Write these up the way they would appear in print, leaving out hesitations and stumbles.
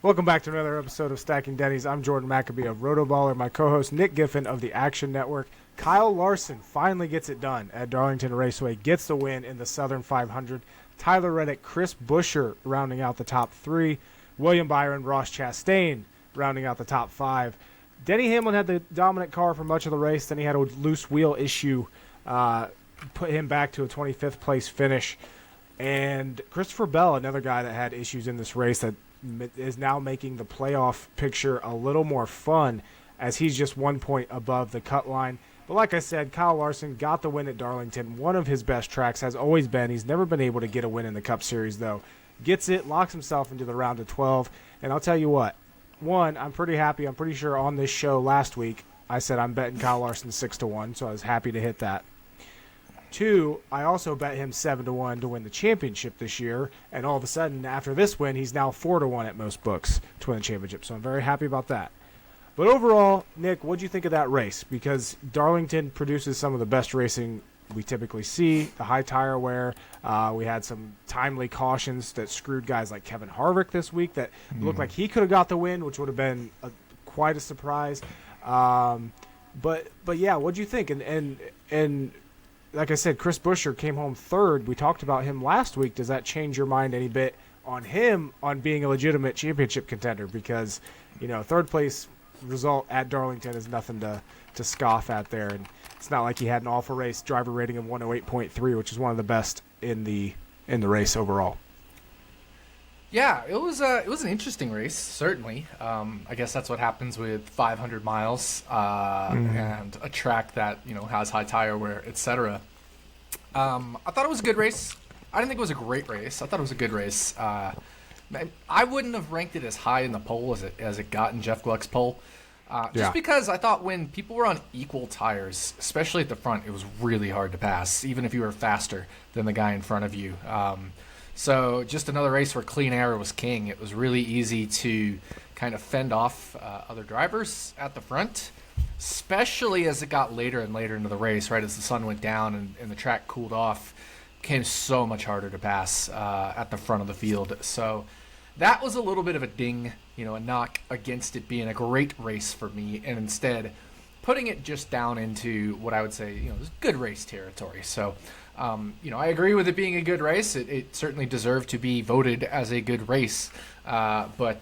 Welcome back to another episode of Stacking Dennys. I'm Jordan McAbee of RotoBaller. My co-host Nick Giffen of the Action Network. Kyle Larson finally gets it done at Darlington Raceway, gets the win in the Southern 500. Tyler Reddick, Chris Buescher rounding out the top three. William Byron, Ross Chastain rounding out the top five. Denny Hamlin had the dominant car for much of the race. Then he had a loose wheel issue, put him back to a 25th place finish. And Christopher Bell, another guy that had issues in this race that is now making the playoff picture a little more fun as he's just 1 point above the cut line. But like I said, Kyle Larson got the win at Darlington. One of his best tracks has always been. He's never been able to get a win in the Cup Series, though. Gets it, locks himself into the round of 12. And I'll tell you what, one, I'm pretty happy. I'm pretty sure on this show last week I said I'm betting Kyle Larson 6-1, so I was happy to hit that. Two, I also bet him 7-1 to win the championship this year, and all of a sudden, after this win, he's now 4-1 at most books to win the championship, so I'm very happy about that. But overall, Nick, what'd you think of that race? Because Darlington produces some of the best racing we typically see, the high tire wear. We had some timely cautions that screwed guys like Kevin Harvick this week that looked like he could have got the win, which would have been quite a surprise. But yeah, what'd you think? And like I said, Chris Buescher came home third. We talked about him last week. Does that change your mind any bit on him on being a legitimate championship contender? Because, you know, third place result at Darlington is nothing to scoff at there. And it's not like he had an awful race, driver rating of 108.3, which is one of the best in the race overall. Yeah, it was an interesting race, certainly. I guess that's what happens with 500 miles and a track that, you know, has high tire wear, etc. I thought it was a good race. I didn't think it was a great race. I thought it was a good race. I wouldn't have ranked it as high in the poll as it got in Jeff Gluck's poll. Just because I thought when people were on equal tires, especially at the front, it was really hard to pass, even if you were faster than the guy in front of you. So just another race where clean air was king. It was really easy to kind of fend off other drivers at the front, especially as it got later and later into the race, right as the sun went down and the track cooled off. It became so much harder to pass at the front of the field. So that was a little bit of a ding, you know, a knock against it being a great race for me, and instead putting it just down into what I would say, you know, good race territory. So you know, I agree with it being a good race. It certainly deserved to be voted as a good race. But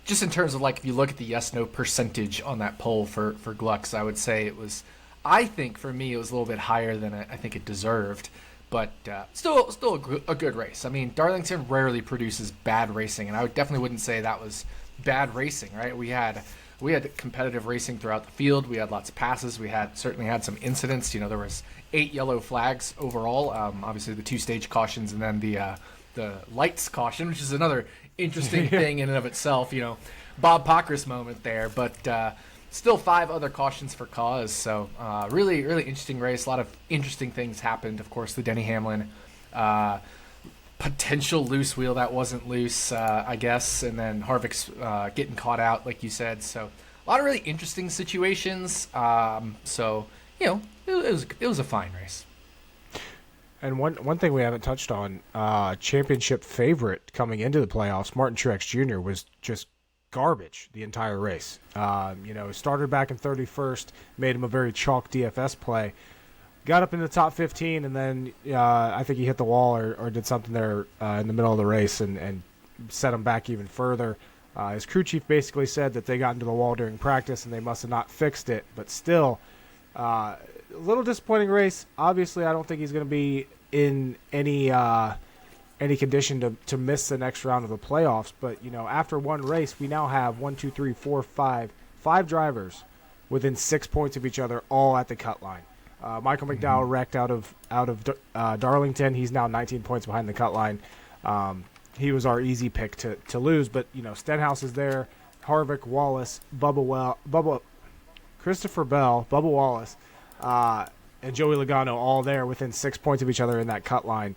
just in terms of, like, if you look at the yes-no percentage on that poll for Gluck's, I would say it was, I think for me, it was a little bit higher than I think it deserved. But still a good race. I mean, Darlington rarely produces bad racing, and I definitely wouldn't say that was bad racing, right? We had competitive racing throughout the field. We had lots of passes. We certainly had some incidents. You know, there was 8 yellow flags overall. Obviously, the 2-stage cautions, and then the lights caution, which is another interesting thing in and of itself. You know, Bob Pockrass moment there, but still 5 other cautions for cause. So really, really interesting race. A lot of interesting things happened. Of course, the Denny Hamlin potential loose wheel that wasn't loose, I guess, and then Harvick's getting caught out, like you said. So a lot of really interesting situations. So, you know, it was a fine race. And one thing we haven't touched on, championship favorite coming into the playoffs, Martin Truex Jr. was just garbage the entire race. You know, started back in 31st, made him a very chalk DFS play. Got up in the top 15, and then I think he hit the wall or did something there in the middle of the race and set him back even further. His crew chief basically said that they got into the wall during practice and they must have not fixed it. But still, a little disappointing race. Obviously, I don't think he's going to be in any condition to miss the next round of the playoffs. But, you know, after one race, we now have 5 drivers within 6 points of each other, all at the cut line. Michael McDowell wrecked out of Darlington. He's now 19 points behind the cut line. He was our easy pick to lose, but, you know, Stenhouse is there, Harvick, Wallace, Christopher Bell, Bubba Wallace, and Joey Logano all there within 6 points of each other in that cut line,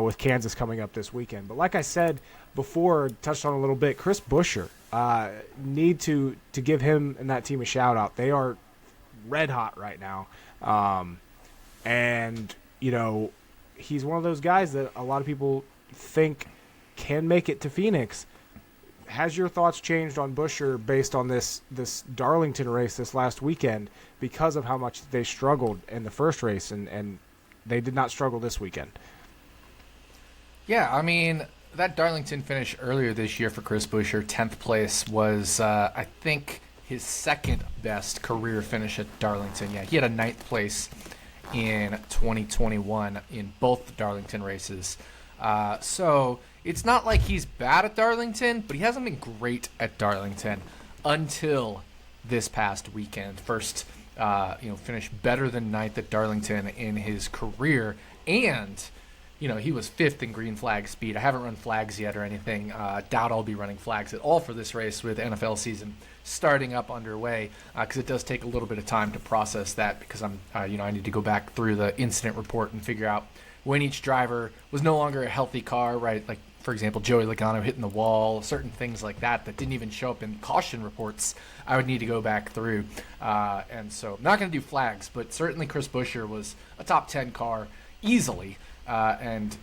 with Kansas coming up this weekend. But like I said before, touched on a little bit, Chris Buescher, need to give him and that team a shout out. They are red hot right now. And, you know, he's one of those guys that a lot of people think can make it to Phoenix. has your thoughts changed on Buescher based on this Darlington race this last weekend because of how much they struggled in the first race and they did not struggle this weekend? Yeah, I mean, that Darlington finish earlier this year for Chris Buescher, 10th place, was, I think, his second best career finish at Darlington. Yeah, he had a 9th place in 2021 in both the Darlington races. So it's not like he's bad at Darlington, but he hasn't been great at Darlington until this past weekend. First, finished better than 9th at Darlington in his career, and he was 5th in green flag speed. I haven't run flags yet or anything. Doubt I'll be running flags at all for this race with NFL season starting up underway, because it does take a little bit of time to process that, because I need to go back through the incident report and figure out when each driver was no longer a healthy car, right? Like, for example, Joey Logano hitting the wall, certain things like that didn't even show up in caution reports. I would need to go back through. And so I'm not going to do flags, but certainly Chris Buescher was a top 10 car easily, and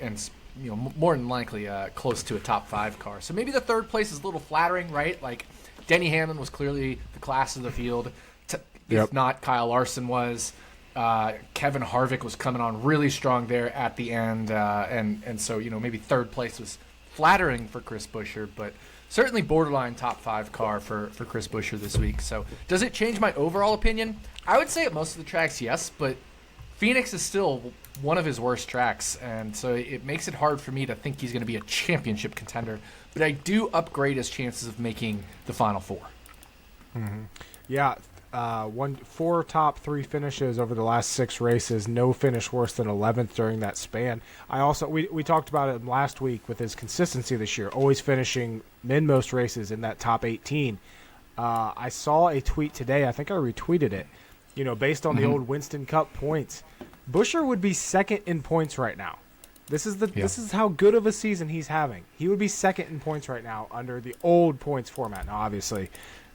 more than likely close to a top 5 car. So maybe the 3rd place is a little flattering, right? Like, Denny Hamlin was clearly the class of the field. If not, Kyle Larson was. Kevin Harvick was coming on really strong there at the end, and so maybe 3rd place was flattering for Chris Buescher, but certainly borderline top 5 car for Chris Buescher this week. So does it change my overall opinion? I would say at most of the tracks, yes, but Phoenix is still one of his worst tracks, and so it makes it hard for me to think he's going to be a championship contender, but I do upgrade his chances of making the Final Four. Mm-hmm. Yeah. 4 top 3 finishes over the last 6 races. No finish worse than 11th during that span. We talked about it last week with his consistency this year, always finishing in most races in that top 18. I saw a tweet today. I think I retweeted it. Based on the old Winston Cup points, Buescher would be 2nd in points right now. This is how good of a season he's having. He would be 2nd in points right now under the old points format. Now, obviously,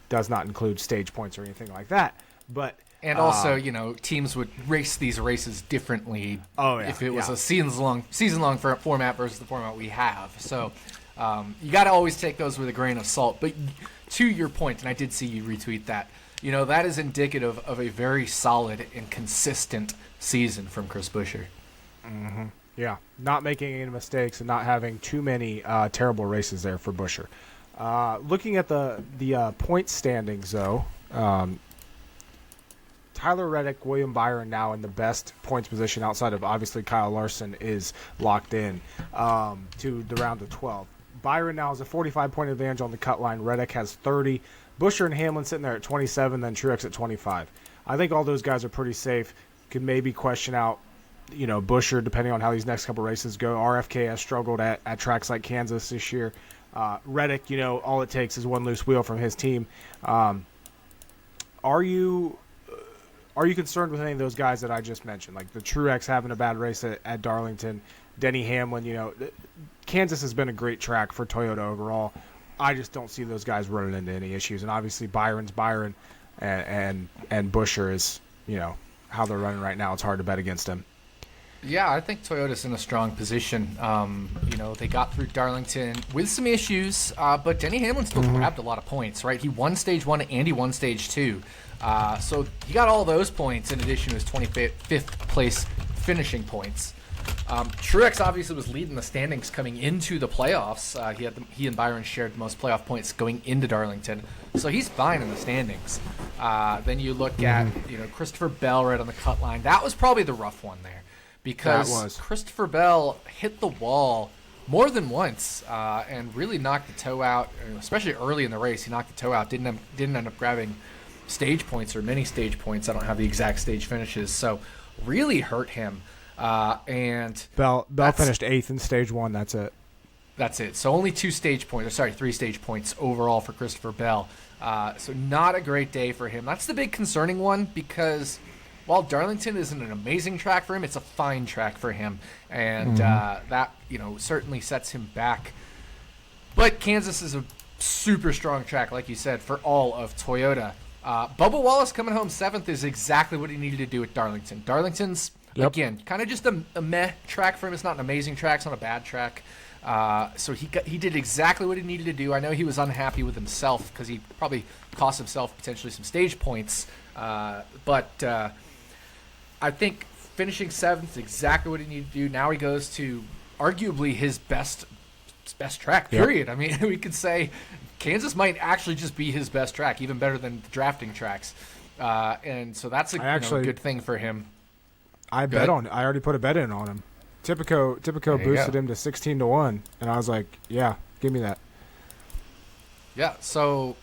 does not include stage points or anything like that. But also, teams would race these races differently if it was a season-long format versus the format we have. So you got to always take those with a grain of salt. But to your point, and I did see you retweet that, that is indicative of a very solid and consistent season from Chris Buescher. Mm-hmm. Yeah, not making any mistakes and not having too many terrible races there for Buescher. Looking at the point standings, though, Tyler Reddick, William Byron now in the best points position outside of, obviously, Kyle Larson is locked in to the round of 12. Byron now has a 45-point advantage on the cut line. Reddick has 30. Buescher and Hamlin sitting there at 27, then Truex at 25. I think all those guys are pretty safe. Could maybe question out, Buescher, depending on how these next couple races go. RFK has struggled at tracks like Kansas this year. Reddick, all it takes is one loose wheel from his team. Are you concerned with any of those guys that I just mentioned, like the Truex having a bad race at Darlington, Denny Hamlin? Kansas has been a great track for Toyota overall. I just don't see those guys running into any issues. And obviously Byron's Byron, and Buescher is how they're running right now. It's hard to bet against them. Yeah, I think Toyota's in a strong position. They got through Darlington with some issues, but Denny Hamlin still grabbed a lot of points, right? He won Stage 1 and he won Stage 2. So he got all those points in addition to his 25th place finishing points. Truex obviously was leading the standings coming into the playoffs. He and Byron shared the most playoff points going into Darlington, so he's fine in the standings. Then you look at Christopher Bell right on the cut line. That was probably the rough one there, because Christopher Bell hit the wall more than once and really knocked the toe out, especially early in the race. He knocked the toe out, didn't end up grabbing stage points or many stage points. I don't have the exact stage finishes, so really hurt him. And Bell finished 8th in Stage 1. That's it. So only 3 stage points overall for Christopher Bell. So not a great day for him. That's the big concerning one, because while Darlington isn't an amazing track for him, it's a fine track for him, and that certainly sets him back. But Kansas is a super strong track, like you said, for all of Toyota. Bubba Wallace coming home 7th is exactly what he needed to do at Darlington. Darlington's, again, kind of just a meh track for him. It's not an amazing track. It's not a bad track. So he did exactly what he needed to do. I know he was unhappy with himself because he probably cost himself potentially some stage points. But I think finishing 7th is exactly what he needed to do. Now he goes to arguably his best track, period. Yep. I mean, we could say Kansas might actually just be his best track, even better than the drafting tracks. And so that's a good thing for him. I already put a bet in on him. Tipico boosted him to 16-1, and I was like, yeah, give me that. Yeah, so,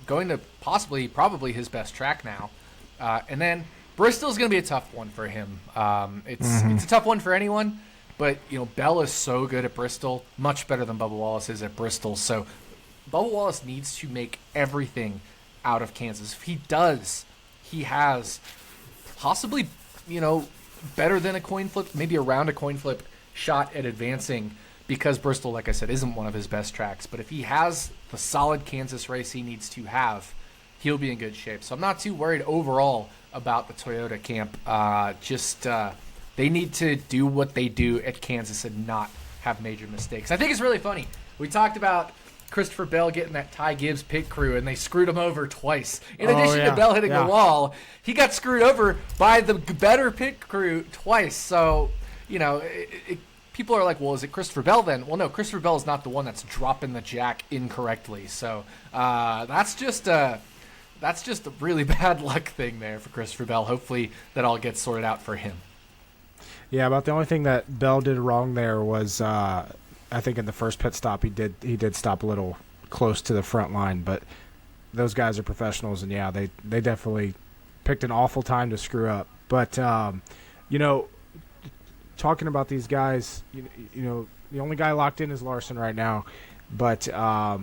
going to probably his best track now. And then Bristol's going to be a tough one for him. It's a tough one for anyone, but, Bell is so good at Bristol, much better than Bubba Wallace is at Bristol. So Bubba Wallace needs to make everything out of Kansas. If he does, he has possibly, better than a coin flip, maybe around a coin flip shot at advancing, because Bristol, like I said, isn't one of his best tracks. But if he has the solid Kansas race he needs to have, he'll be in good shape. So I'm not too worried overall about the Toyota camp. They need to do what they do at Kansas and not have major mistakes. I think it's really funny. We talked about Christopher Bell getting that Ty Gibbs pit crew, and they screwed him over twice. In addition to Bell hitting the wall, he got screwed over by the better pit crew twice. So, people are like, well, is it Christopher Bell then? Well, no, Christopher Bell is not the one that's dropping the jack incorrectly. So that's just a really bad luck thing there for Christopher Bell. Hopefully that all gets sorted out for him. Yeah, about the only thing that Bell did wrong there was I think in the first pit stop he did stop a little close to the front line, but those guys are professionals, and yeah, they definitely picked an awful time to screw up. But talking about these guys, the only guy locked in is Larson right now, but I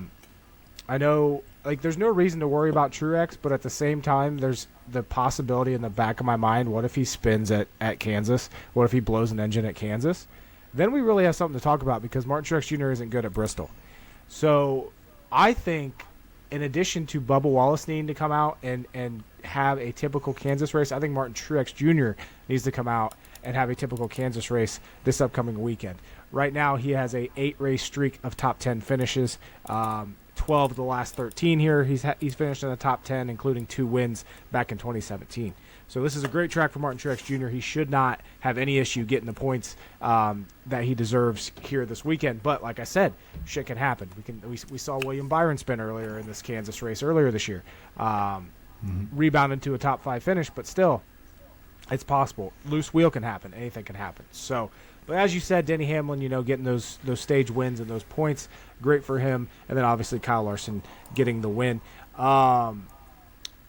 know there's no reason to worry about Truex, but at the same time there's the possibility in the back of my mind, what if he spins at Kansas? What if he blows an engine at Kansas? Then we really have something to talk about, because Martin Truex Jr. isn't good at Bristol. So I think in addition to Bubba Wallace needing to come out and have a typical Kansas race, I think Martin Truex Jr. needs to come out and have a typical Kansas race this upcoming weekend. Right now he has a 8-race streak of top 10 finishes. 12 of the last 13 here. He's finished in the top 10, including 2 wins back in 2017. So this is a great track for Martin Truex Jr. He should not have any issue getting the points that he deserves here this weekend. But like I said, shit can happen. We saw William Byron spin earlier in this Kansas race earlier this year. Rebounded to a top 5 finish, but still, it's possible. Loose wheel can happen. Anything can happen. So, but as you said, Denny Hamlin, getting those stage wins and those points, great for him. And then obviously Kyle Larson getting the win.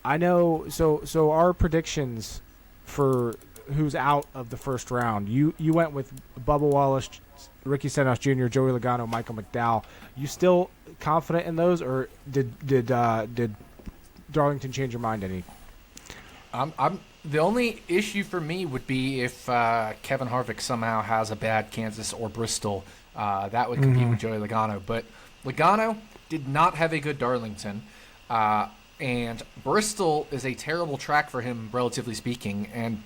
I know. So our predictions for who's out of the first round. You went with Bubba Wallace, Ricky Stenhouse Jr., Joey Logano, Michael McDowell. You still confident in those, or did Darlington change your mind any? I'm the only issue for me would be if Kevin Harvick somehow has a bad Kansas or Bristol. That would compete with Joey Logano. But Logano did not have a good Darlington. And Bristol is a terrible track for him, relatively speaking. And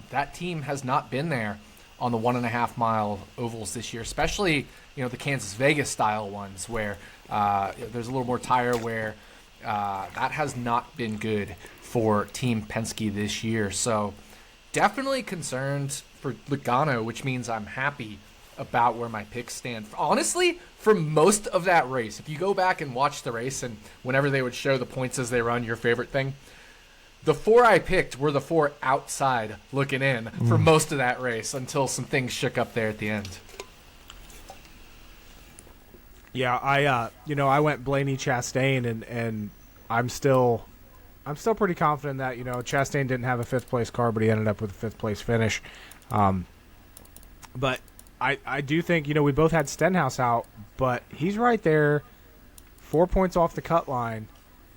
that team has not been there on the 1.5 mile ovals this year, especially, the Kansas-Vegas style ones where there's a little more tire wear. That has not been good for Team Penske this year. So definitely concerned for Logano, which means I'm happy about where my picks stand. Honestly, for most of that race, if you go back and watch the race and whenever they would show the points as they run, your favorite thing, the 4 I picked were the 4 outside looking in for most of that race until some things shook up there at the end. Yeah, I went Blaney Chastain, and I'm still pretty confident that, Chastain didn't have a 5th place car, but he ended up with a 5th place finish. But I do think, we both had Stenhouse out, but he's right there, 4 points off the cut line.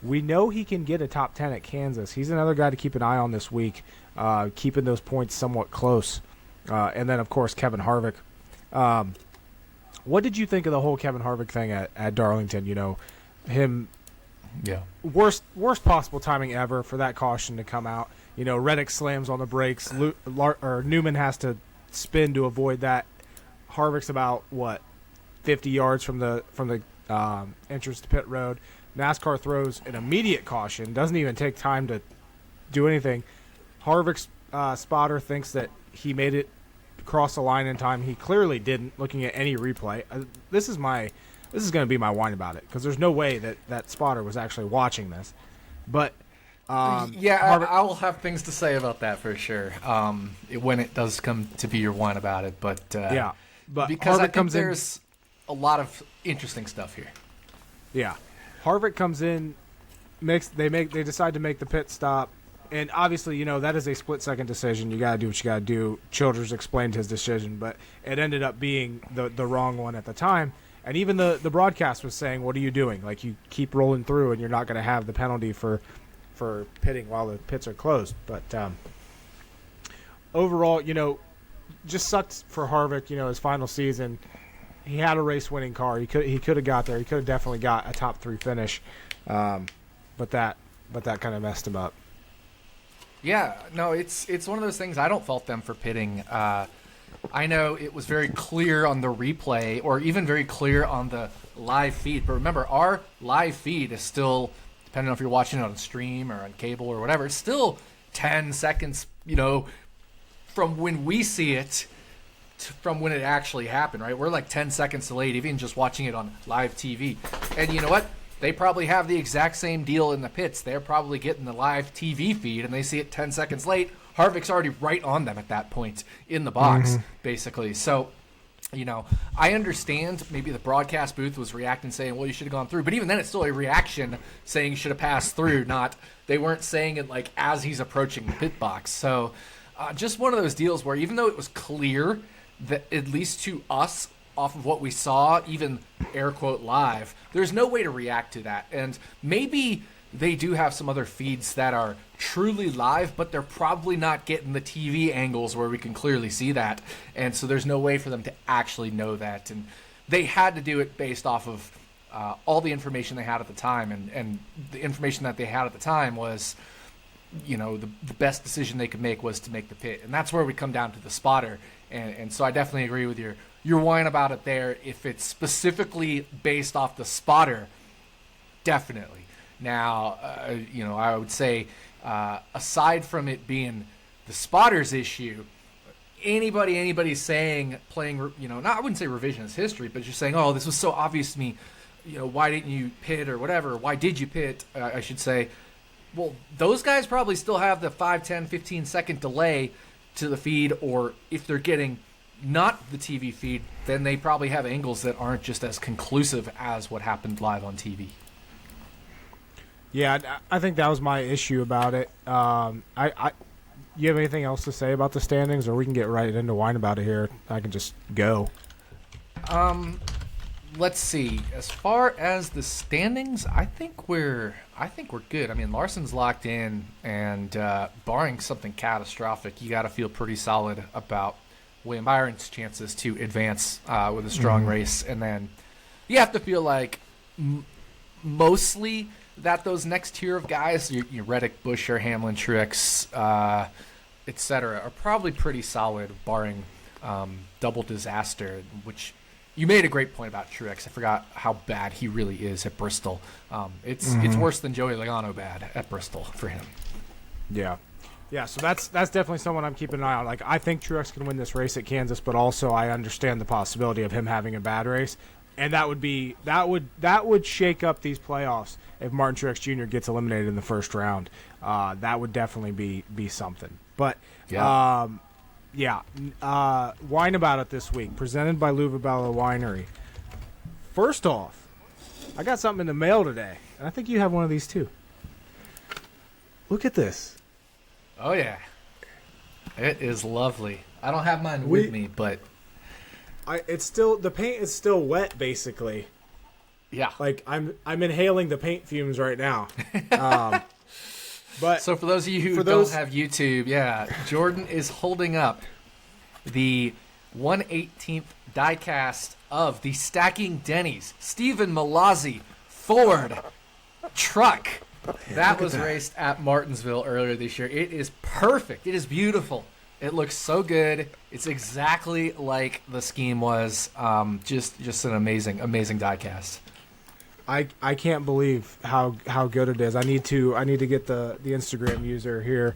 We know he can get a top 10 at Kansas. He's another guy to keep an eye on this week, keeping those points somewhat close. And then, of course, Kevin Harvick. What did you think of the whole Kevin Harvick thing at Darlington? Him, worst possible timing ever for that caution to come out. Reddick slams on the brakes. Newman has to spin to avoid that. Harvick's about 50 yards from the entrance to pit road. NASCAR throws an immediate caution, doesn't even take time to do anything. Harvick's spotter thinks that he made it cross the line in time. He clearly didn't, looking at any replay. This is going to be my whine about it, because there's no way that spotter was actually watching this. But I'll have things to say about that for sure when it does come to be your whine about it. But but because Harvick I think comes there's a lot of interesting stuff here. Yeah, Harvick comes in, they decide to make the pit stop. And obviously, that is a split-second decision. You got to do what you got to do. Childers explained his decision, but it ended up being the wrong one at the time. And even the broadcast was saying, what are you doing? Like, you keep rolling through, and you're not going to have the penalty for pitting while the pits are closed. But overall, just sucks for Harvick, his final season. He had a race-winning car. He could have got there. He could have definitely got a top 3 finish. But that kind of messed him up. Yeah, no, it's one of those things. I don't fault them for pitting. I know it was very clear on the replay, or even very clear on the live feed. But remember, our live feed is still, depending on if you're watching it on stream or on cable or whatever, it's still 10 seconds, from when we see it from when it actually happened, right? We're like 10 seconds delayed, even just watching it on live TV. And you know what? They probably have the exact same deal in the pits. They're probably getting the live TV feed, and they see it 10 seconds late. Harvick's already right on them at that point in the box, basically. So, I understand maybe the broadcast booth was reacting, saying, well, you should have gone through. But even then, it's still a reaction saying you should have passed through, they weren't saying it like as he's approaching the pit box. So, just one of those deals where even though it was clear that, at least to us, off of what we saw, even air quote live, there's no way to react to that. And maybe they do have some other feeds that are truly live, but they're probably not getting the TV angles where we can clearly see that. And so there's no way for them to actually know that. And they had to do it based off of all the information they had at the time. And the information that they had at the time was, the best decision they could make was to make the pit. And that's where we come down to the spotter. And so I definitely agree with your whine about it there. If it's specifically based off the spotter, definitely. Now, I would say, aside from it being the spotter's issue, anybody saying, playing, I wouldn't say revisionist history, but just saying, oh, this was so obvious to me, why didn't you pit or whatever? Why did you pit? I should say, well, those guys probably still have the 5, 10, 15-second delay to the feed, or if they're getting not the TV feed, then they probably have angles that aren't just as conclusive as what happened live on TV. Yeah, I think that was my issue about it. You have anything else to say about the standings, or we can get right into whine about it here? I can just go. Let's see. As far as the standings, I think we're good. I mean, Larson's locked in, and barring something catastrophic, you got to feel pretty solid about William Byron's chances to advance with a strong race. And then you have to feel like mostly that those next tier of guys, your Reddick, Buescher, Hamlin, Truex, etc., are probably pretty solid, barring double disaster, which you made a great point about Truex. I forgot how bad he really is at Bristol. It's worse than Joey Logano bad at Bristol for him. Yeah. Yeah, so that's definitely someone I'm keeping an eye on. Like, I think Truex can win this race at Kansas, but also I understand the possibility of him having a bad race. And that would shake up these playoffs if Martin Truex Jr. gets eliminated in the first round. That would definitely be something. But whine about it this week, presented by RotoBaller Winery. First off, I got something in the mail today, and I think you have one of these too. Look at this. Oh yeah, it is lovely. I don't have mine with me, but the paint is still wet, basically. Yeah, like I'm inhaling the paint fumes right now. But so for those of you who don't have YouTube, Jordan is holding up the 1/18th diecast of the Stacking Dennys Stephen Malazzi Ford truck. That was raced at Martinsville earlier this year. It is perfect. It is beautiful. It looks so good. It's exactly like the scheme was. Just an amazing diecast. I can't believe how good it is. I need to get the Instagram user here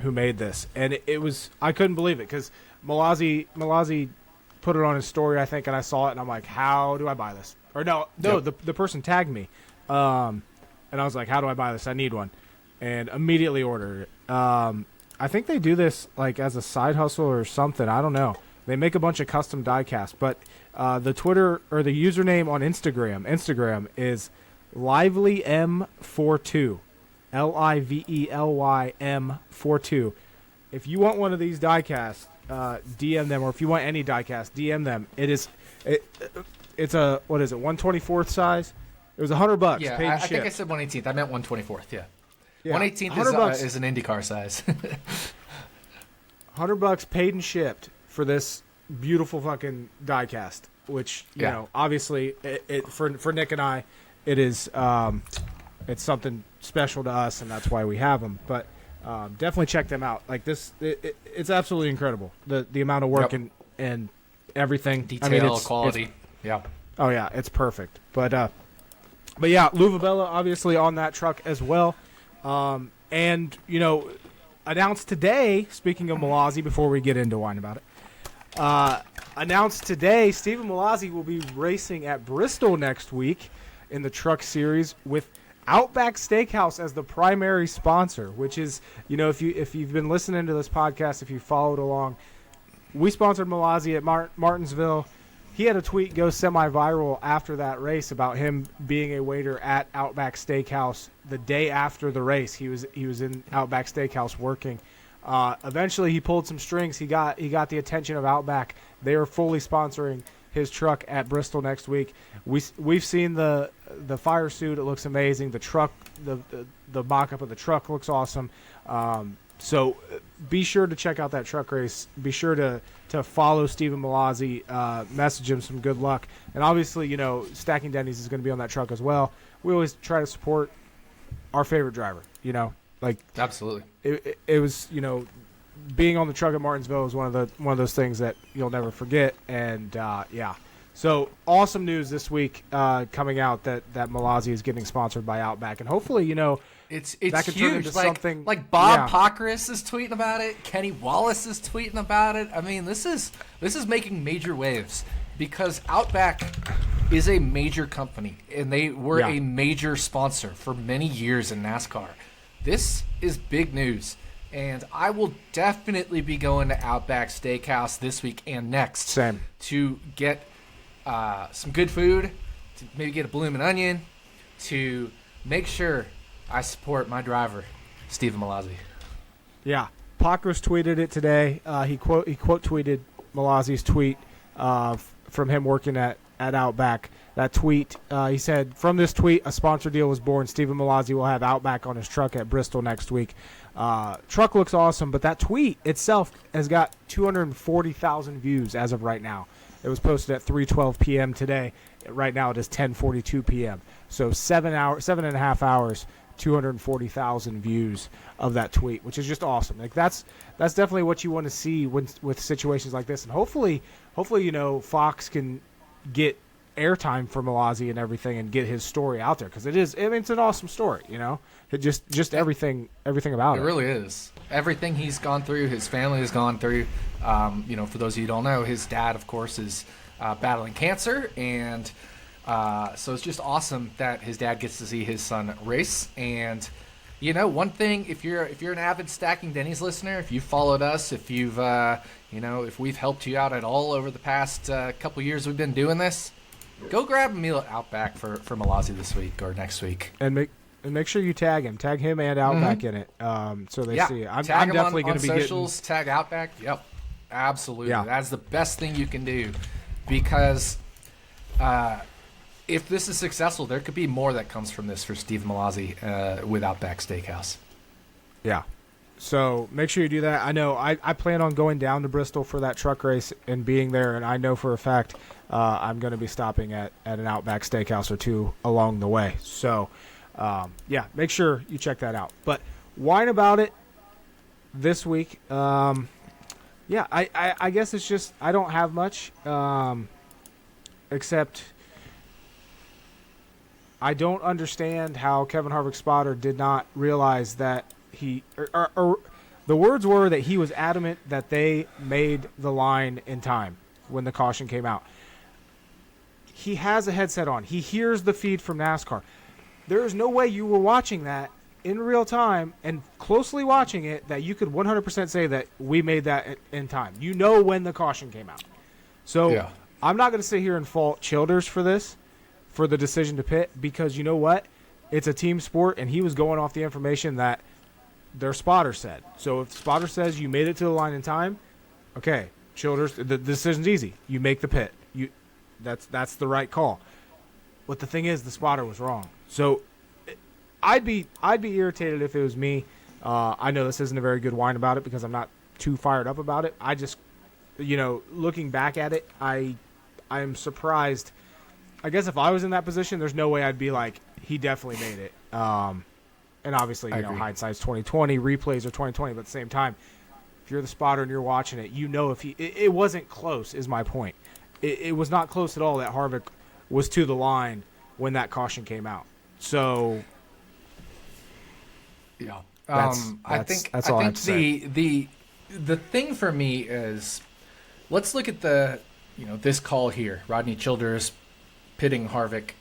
who made this, and it was, I couldn't believe it because Malazzi put it on his story, I think, and I saw it, and I'm like, how do I buy this? Or no, yep. the person tagged me, and I was like, how do I buy this? I need one, and immediately ordered it. I think they do this like as a side hustle or something. I don't know. They make a bunch of custom diecasts, but the Twitter or the username on Instagram is LivelyM42, LIVELYM42. If you want one of these diecasts, DM them, or if you want any diecast, DM them. It's a, what is it, 1/24th size? It was $100. Yeah, paid I ship. think I said 1/18th. I meant 1/24th. Yeah, 1/18th is an IndyCar size. $100 paid and shipped for this beautiful fucking diecast, which you know, obviously, for Nick and I, it is it's something special to us, and that's why we have them. But definitely check them out. Like this, it's absolutely incredible. The amount of work and everything, detail, quality. Oh yeah, it's perfect. But yeah, Luvabella obviously on that truck as well, and you know, announced today. Speaking of Malazzi, before we get into whining about it. Announced today, Stephen Malazzi will be racing at Bristol next week in the Truck Series with Outback Steakhouse as the primary sponsor, which is, you know, if you've been listening to this podcast, if you followed along, we sponsored Malazzi at Martinsville. He had a tweet go semi-viral after that race about him being a waiter at Outback Steakhouse the day after the race. He was in Outback Steakhouse working. Eventually, he pulled some strings. He got the attention of Outback. They are fully sponsoring his truck at Bristol next week. We've seen the fire suit. It looks amazing. The truck, the mock-up of the truck looks awesome. So be sure to check out that truck race. Be sure to follow Stephen Malazzi. Message him some good luck. And obviously, you know, Stacking Dennys is going to be on that truck as well. We always try to support our favorite driver, you know. Like, absolutely, it was, you know, being on the truck at Martinsville was one of those things that you'll never forget. And yeah, so awesome news this week coming out that Malazzi is getting sponsored by Outback, and hopefully, you know, it's that can turn into like, something. Like Bob Pockris is tweeting about it. Kenny Wallace is tweeting about it. I mean, this is making major waves because Outback is a major company, and they were a major sponsor for many years in NASCAR. This is big news, and I will definitely be going to Outback Steakhouse this week and next. Same. To get some good food, to maybe get a bloomin' onion, to make sure I support my driver, Stephen Malazzi. Yeah, Pockris tweeted it today. He quote tweeted Malazzi's tweet from him working at Outback. That tweet, he said, from this tweet, a sponsor deal was born. Stephen Malazzi will have Outback on his truck at Bristol next week. Truck looks awesome, but that tweet itself has got 240,000 views as of right now. It was posted at 3:12 p.m. today. Right now it is 10:42 p.m. So 7.5 hours, 240,000 views of that tweet, which is just awesome. Like that's definitely what you want to see with situations like this, and hopefully, you know, Fox can get airtime for Malazzi and everything and get his story out there, because it's an awesome story, you know. It just everything about it. It really is. Everything he's gone through, his family has gone through. You know, for those of you who don't know, his dad, of course, is battling cancer, and so it's just awesome that his dad gets to see his son race. And you know, one thing, if you're an avid Stacking Dennys listener, if you've followed us, if you've you know, if we've helped you out at all over the past couple years we've been doing this, go grab a meal at Outback for Malazzi this week or next week. And make sure you tag him and Outback in it, so they see it. I'm definitely going to be socials. Tag Outback. Yep, absolutely. Yeah. That's the best thing you can do, because if this is successful, there could be more that comes from this for Stephen Malazzi with Outback Steakhouse. Yeah. So make sure you do that. I know I plan on going down to Bristol for that truck race and being there, and I know for a fact I'm going to be stopping at an Outback Steakhouse or two along the way. So, yeah, make sure you check that out. But whine about it. this week, I guess it's just I don't have much, except I don't understand how Kevin Harvick's spotter did not realize that or the words were that he was adamant that they made the line in time when the caution came out. He has a headset on. He hears the feed from NASCAR. There is no way you were watching that in real time and closely watching it that you could 100% say that we made that in time. You know when the caution came out. So I'm not going to sit here and fault Childers for this, for the decision to pit, because you know what? It's a team sport, and he was going off the information that their spotter said. So if the spotter says you made it to the line in time, okay, Childers, the decision's easy. You make the pit. That's the right call. But the thing is, the spotter was wrong. So I'd be irritated if it was me. I know this isn't a very good whine about it because I'm not too fired up about it. I just, looking back at it, I'm surprised. I guess if I was in that position, there's no way I'd be like, he definitely made it. And obviously, hindsight's 2020, replays are 2020. But at the same time, if you're the spotter and you're watching it, if it wasn't close. Is my point. It was not close at all that Harvick was to the line when that caution came out. So, yeah, I think all I have to say. The thing for me is, let's look at this call here. Rodney Childers pitting Harvick,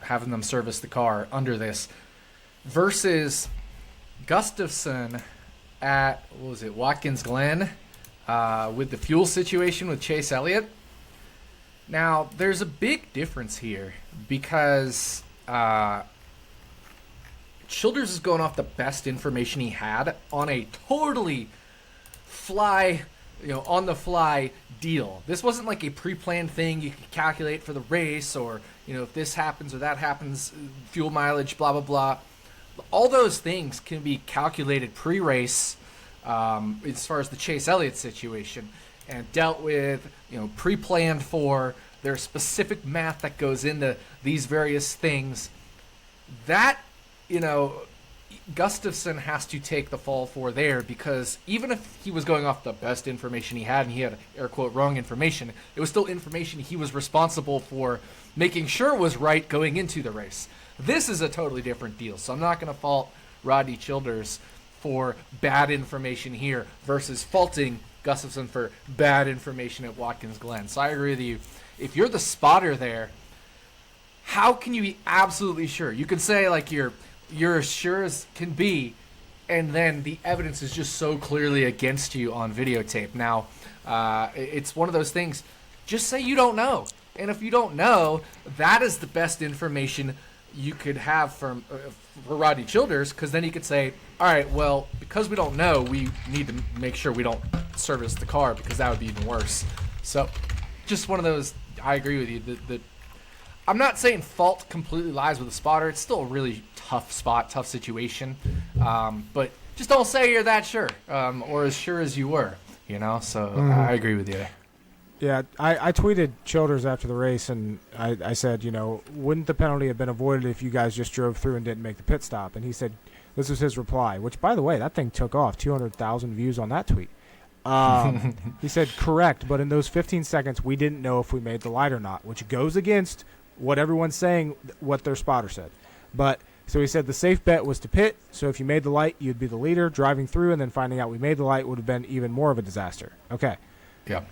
having them service the car under this, versus Gustafson at Watkins Glen with the fuel situation with Chase Elliott. Now, there's a big difference here because Childers is going off the best information he had on a totally on the fly deal. This wasn't like a pre-planned thing you could calculate for the race, or if this happens or that happens, fuel mileage, blah blah blah. All those things can be calculated pre-race as far as the Chase Elliott situation, and dealt with, pre-planned for. There's specific math that goes into these various things. That, Gustafson has to take the fall for there, because even if he was going off the best information he had and he had, air quote, wrong information, it was still information he was responsible for making sure was right going into the race. This is a totally different deal, so I'm not going to fault Rodney Childers for bad information here versus faulting Gustafson for bad information at Watkins Glen. So I agree with you. If you're the spotter there, how can you be absolutely sure? You could say like you're as sure as can be, and then the evidence is just so clearly against you on videotape. Now, it's one of those things. Just say you don't know, and if you don't know, that is the best information you could have for Rodney Childers, because then he could say, all right, well, because we don't know, we need to make sure we don't service the car, because that would be even worse. So just one of those. I agree with you. I'm not saying fault completely lies with the spotter. It's still a really tough spot, tough situation. But just don't say you're that sure, or as sure as you were, So I agree with you. Yeah, I tweeted Childers after the race, and I said, wouldn't the penalty have been avoided if you guys just drove through and didn't make the pit stop? And he said, this was his reply, which, by the way, that thing took off, 200,000 views on that tweet. He said, correct, but in those 15 seconds, we didn't know if we made the light or not, which goes against what everyone's saying, what their spotter said. But so he said the safe bet was to pit, so if you made the light, you'd be the leader. Driving through and then finding out we made the light would have been even more of a disaster. Okay. Yeah.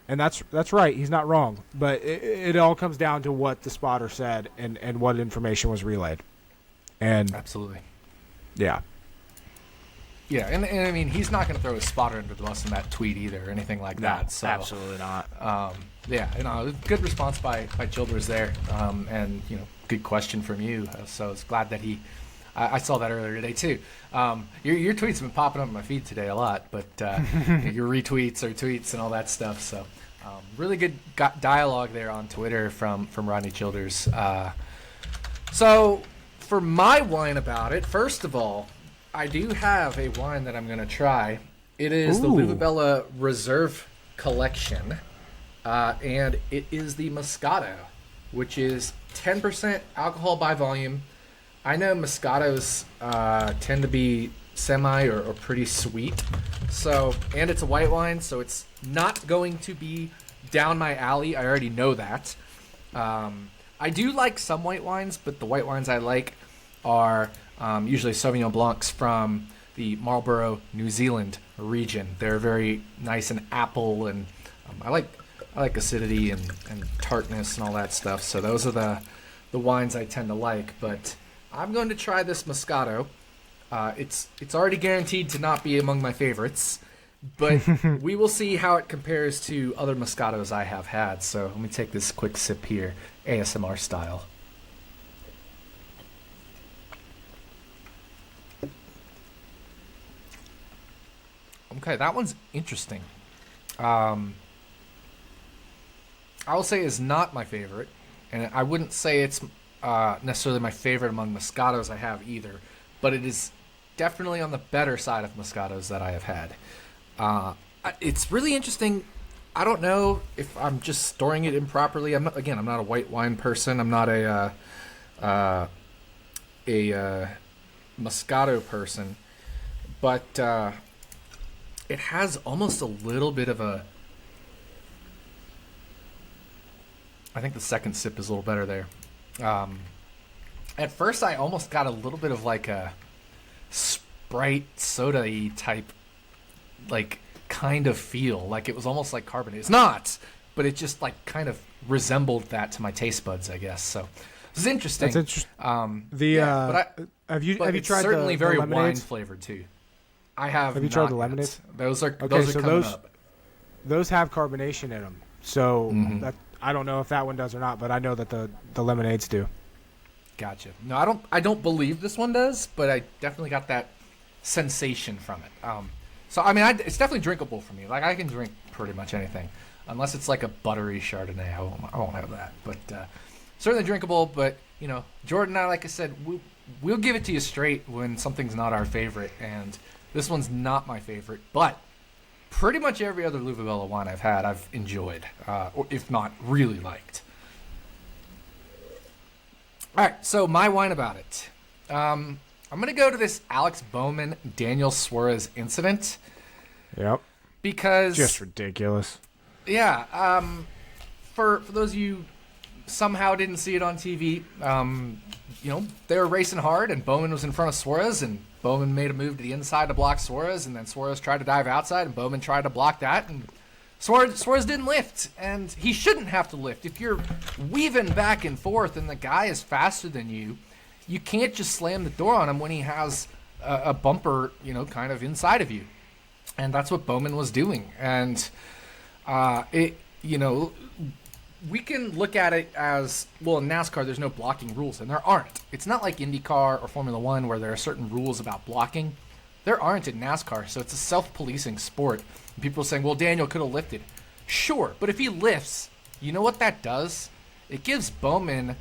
And that's right. He's not wrong. But it all comes down to what the spotter said and what information was relayed. And absolutely. Yeah. Yeah, and I mean, he's not going to throw his spotter under the bus in that tweet either or anything like that. So, absolutely not. Good response by Childers there, and good question from you. So it's glad that I saw that earlier today too. Your tweets have been popping up on my feed today a lot, but your retweets or tweets and all that stuff. So really good dialogue there on Twitter from Rodney Childers. So for my whine about it, first of all, I do have a wine that I'm going to try. It is the Luvabella Reserve Collection, and it is the Moscato, which is 10% alcohol by volume. I know Moscatos tend to be semi or pretty sweet. So, and it's a white wine, so it's not going to be down my alley. I already know that. I do like some white wines, but the white wines I like are usually Sauvignon Blancs from the Marlborough, New Zealand region. They're very nice and apple, and I like acidity and tartness and all that stuff. So those are the wines I tend to like. But I'm going to try this Moscato. It's already guaranteed to not be among my favorites, but we will see how it compares to other Moscatos I have had. So let me take this quick sip here, ASMR style. Okay, that one's interesting. I will say it's not my favorite, and I wouldn't say it's necessarily my favorite among Moscatos I have either, but it is definitely on the better side of Moscatos that I have had. It's really interesting. I don't know if I'm just storing it improperly. I'm not a white wine person. I'm not a Moscato person, but it has almost a little bit of a... I think the second sip is a little better there. At first, I almost got a little bit of like a Sprite soda-y type, like, kind of feel. Like it was almost like carbonate. It's not, but it just like kind of resembled that to my taste buds, I guess. So this is interesting. That's interesting. Have you tried certainly the very lemonades? wine flavored too. I have. Have you tried the lemonades? Those are so coming up. Those have carbonation in them. So that, I don't know if that one does or not, but I know that the lemonades do. Gotcha. No, I don't believe this one does, but I definitely got that sensation from it. So I mean, it's definitely drinkable for me. Like I can drink pretty much anything, unless it's like a buttery Chardonnay. I won't have that. But certainly drinkable. But you know, Jordan and I, like I said, we'll give it to you straight when something's not our favorite, and this one's not my favorite. But pretty much every other Luvabella wine I've had, I've enjoyed, or if not really liked. All right, so my wine about it. I'm going to go to this Alex Bowman, Daniel Suarez incident. Yep. Because... just ridiculous. Yeah. For those of you somehow didn't see it on TV, you know, they were racing hard, and Bowman was in front of Suarez, and Bowman made a move to the inside to block Suarez, and then Suarez tried to dive outside, and Bowman tried to block that, and Suarez didn't lift, and he shouldn't have to lift. If you're weaving back and forth and the guy is faster than you, you can't just slam the door on him when he has a bumper, you know, kind of inside of you. And that's what Bowman was doing. And, you know, we can look at it as, well, in NASCAR, there's no blocking rules, and there aren't. It's not like IndyCar or Formula One where there are certain rules about blocking. There aren't in NASCAR, so it's a self-policing sport. And people are saying, well, Daniel could have lifted. Sure, but if he lifts, you know what that does? It gives Bowman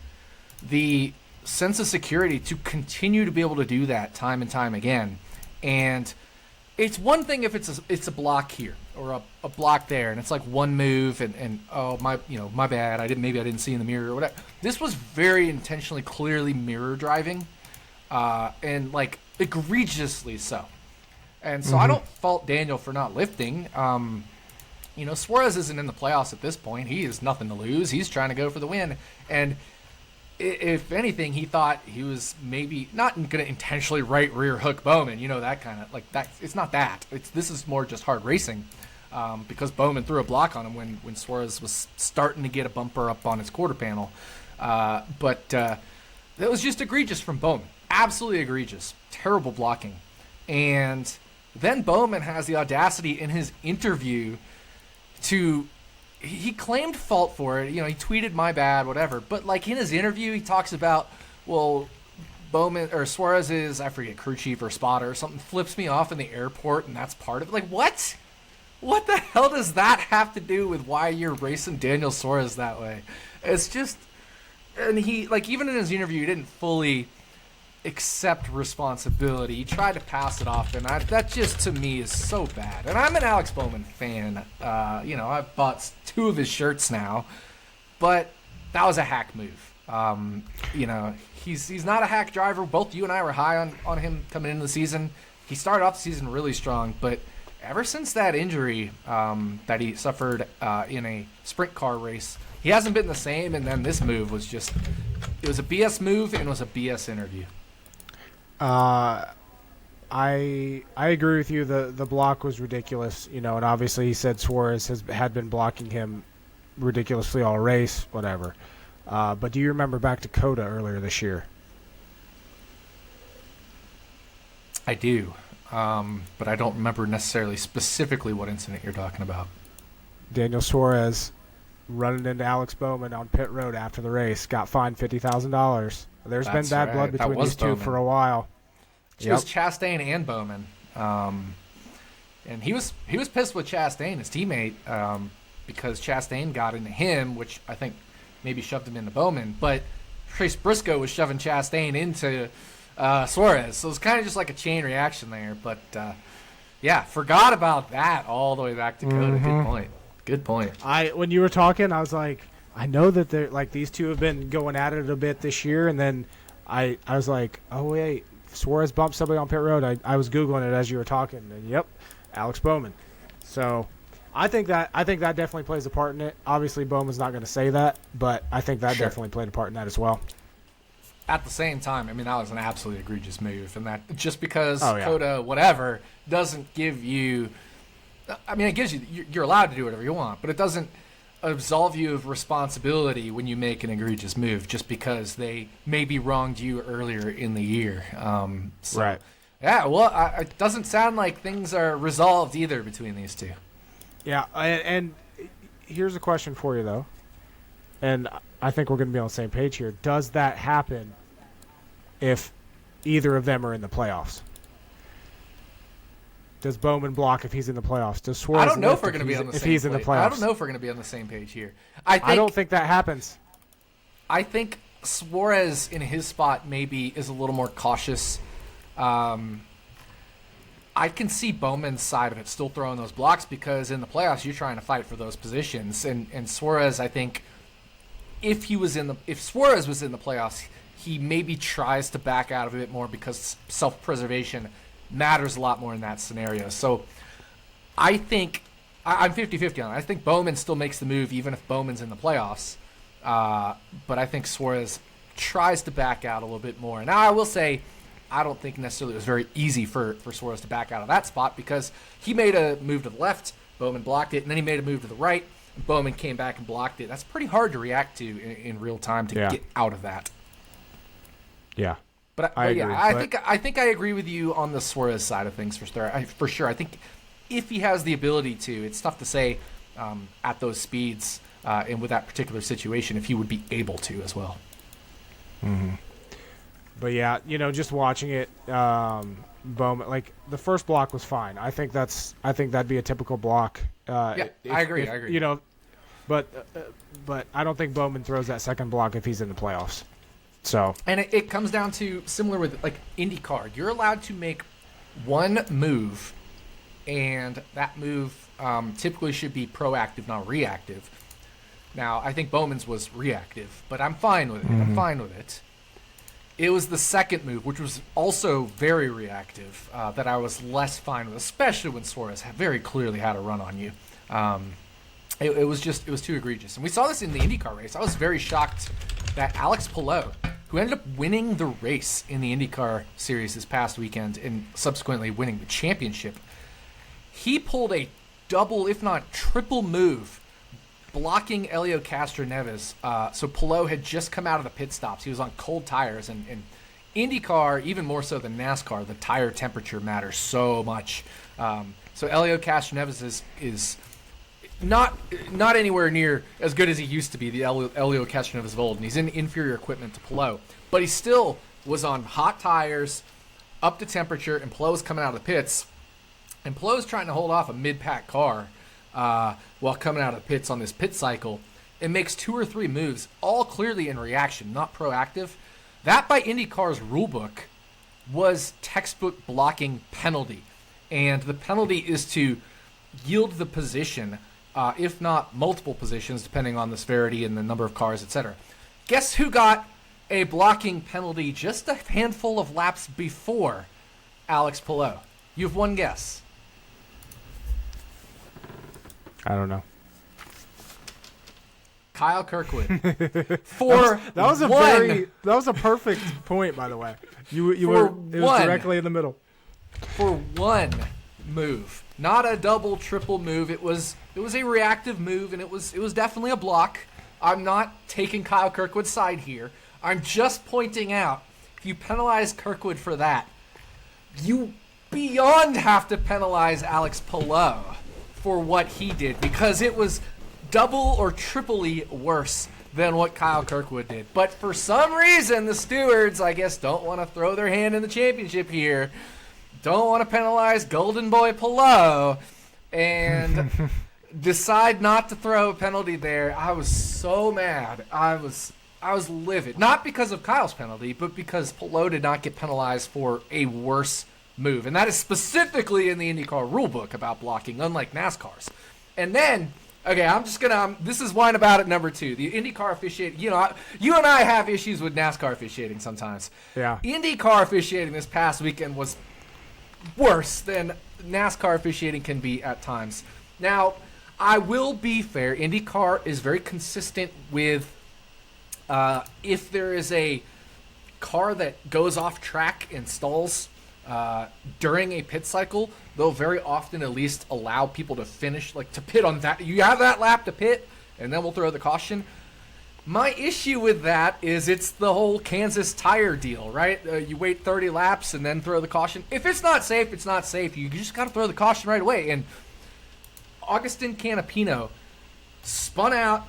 the sense of security to continue to be able to do that time and time again. And it's one thing if it's a block here or a block there, and it's like one move, and oh my bad, I didn't see in the mirror or whatever. This was very intentionally, clearly mirror driving, and like egregiously so. And so I don't fault Daniel for not lifting. You know, Suarez isn't in the playoffs at this point. He has nothing to lose. He's trying to go for the win, and if anything, he thought he was maybe not going to intentionally right rear hook Bowman. You know, that kind of like that. It's not that. This is more just hard racing, because Bowman threw a block on him when Suarez was starting to get a bumper up on his quarter panel. But that was just egregious from Bowman. Absolutely egregious. Terrible blocking. And then Bowman has the audacity in his interview to... He claimed fault for it. You know, he tweeted, "My bad," whatever. But like in his interview, he talks about, well, Bowman or Suarez is, I forget, crew chief or spotter or something, flips me off in the airport, and that's part of it. Like, what? What the hell does that have to do with why you're racing Daniel Suarez that way? It's just, and he, like, even in his interview, he didn't fully accept responsibility. He tried to pass it off, and that just to me is so bad. And I'm an Alex Bowman fan. You know, I've bought 2 of his shirts now, but that was a hack move. You know, he's not a hack driver. Both you and I were high on him coming into the season. he started off the season really strong, but ever since that injury that he suffered in a sprint car race, he hasn't been the same. And then this move was just, it was a BS move and it was a BS interview. I agree with you. The block was ridiculous, and obviously he said Suarez had been blocking him ridiculously all race, whatever. But do you remember back to Coda earlier this year? I do, but I don't remember necessarily specifically what incident you're talking about. Daniel Suarez running into Alex Bowman on pit road after the race, got fined $50,000. There's been bad blood between these two for a while. It was Chastain and Bowman, and he was pissed with Chastain, his teammate, because Chastain got into him, which I think maybe shoved him into Bowman, but Trace Briscoe was shoving Chastain into Suarez, so it was kind of just like a chain reaction there. But yeah, forgot about that all the way back to Coda. Mm-hmm. Good point. When you were talking, I was like, I know that they're like these two have been going at it a bit this year, and then I was like, oh wait, Suarez bumped somebody on pit road. I was Googling it as you were talking, and yep, Alex Bowman. So I think that definitely plays a part in it. Obviously, Bowman's not going to say that, but I think that definitely played a part in that as well. At the same time, I mean, that was an absolutely egregious move, and that just because Coda whatever doesn't give you, I mean, it gives you, you're allowed to do whatever you want, but it doesn't absolve you of responsibility when you make an egregious move just because they maybe wronged you earlier in the year. Right. Yeah, well, it doesn't sound like things are resolved either between these two. Yeah, and here's a question for you, though, and I think we're going to be on the same page here. Does that happen if either of them are in the playoffs? Does Bowman block if he's in the playoffs? Does Suarez I don't know if we're going to be on the same he's in the playoffs? I don't know if we're going to be on the same page here. I don't think that happens. I think Suarez in his spot maybe is a little more cautious. I can see Bowman's side of it still throwing those blocks because in the playoffs you're trying to fight for those positions. And Suarez, I think, if Suarez was in the playoffs, he maybe tries to back out of it more because self-preservation matters a lot more in that scenario. So I think I'm 50-50 on it. I think Bowman still makes the move even if Bowman's in the playoffs. But I think Suarez tries to back out a little bit more. Now, I will say I don't think necessarily it was very easy for Suarez to back out of that spot because he made a move to the left, Bowman blocked it, and then he made a move to the right, and Bowman came back and blocked it. That's pretty hard to react to in real time to get out of that. Yeah. But I agree. I think I agree with you on the Suarez side of things for sure. I think if he has the ability to, it's tough to say at those speeds and with that particular situation if he would be able to as well. Mm-hmm. But yeah, just watching it, Bowman, like the first block was fine. I think that'd be a typical block. I agree. But I don't think Bowman throws that second block if he's in the playoffs. So, and it comes down to similar with like IndyCar. You're allowed to make one move, and that move typically should be proactive, not reactive. Now, I think Bowman's was reactive, but I'm fine with it. Mm-hmm. I'm fine with it. It was the second move, which was also very reactive, that I was less fine with, especially when Suarez very clearly had a run on you. It was too egregious. And we saw this in the IndyCar race. I was very shocked that Alex Palou, who ended up winning the race in the IndyCar series this past weekend and subsequently winning the championship, he pulled a double, if not triple move, blocking Helio Castroneves. So Palou had just come out of the pit stops. He was on cold tires. And IndyCar, even more so than NASCAR, the tire temperature matters so much. So Helio Castroneves is not anywhere near as good as he used to be, the Helio Castroneves of old, and he's in inferior equipment to Palou. But he still was on hot tires, up to temperature, and Palou's coming out of the pits. And Palou's trying to hold off a mid-pack car while coming out of the pits on this pit cycle, and makes 2 or 3 moves, all clearly in reaction, not proactive. That, by IndyCar's rulebook, was textbook blocking penalty. And the penalty is to yield the position, if not multiple positions, depending on the severity and the number of cars, etc. Guess who got a blocking penalty just a handful of laps before Alex Palou? You have one guess. I don't know. Kyle Kirkwood. That was a perfect point, by the way. It was directly in the middle. For one move, not a double, triple move. It was a reactive move, and it was definitely a block. I'm not taking Kyle Kirkwood's side here. I'm just pointing out, if you penalize Kirkwood for that, you beyond have to penalize Alex Palou for what he did, because it was double or triply worse than what Kyle Kirkwood did. But for some reason, the stewards, I guess, don't want to throw their hand in the championship here. Don't want to penalize Golden Boy Palou and decide not to throw a penalty there. I was so mad. I was livid. Not because of Kyle's penalty, but because Palou did not get penalized for a worse move. And that is specifically in the IndyCar rulebook about blocking, unlike NASCAR's. And then, okay, I'm just going to, this is Wine About It number 2. The IndyCar officiating, you and I have issues with NASCAR officiating sometimes. Yeah. IndyCar officiating this past weekend was worse than NASCAR officiating can be at times. Now, I will be fair. IndyCar is very consistent with if there is a car that goes off track and stalls during a pit cycle, they'll very often at least allow people to finish, like to pit on that. You have that lap to pit, and then we'll throw the caution. My issue with that is it's the whole Kansas tire deal, right? You wait 30 laps and then throw the caution. If it's not safe, it's not safe. You just got to throw the caution right away. And Agustin Canapino spun out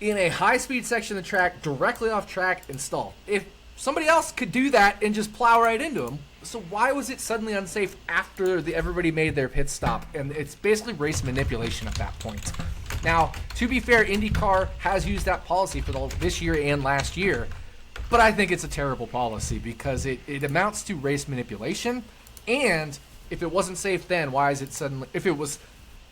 in a high-speed section of the track, directly off track, and stalled. If somebody else could do that and just plow right into him, so why was it suddenly unsafe after everybody made their pit stop? And it's basically race manipulation at that point. Now, to be fair, IndyCar has used that policy for this year and last year, but I think it's a terrible policy because it amounts to race manipulation. And if it wasn't safe then, why is it suddenly? If it was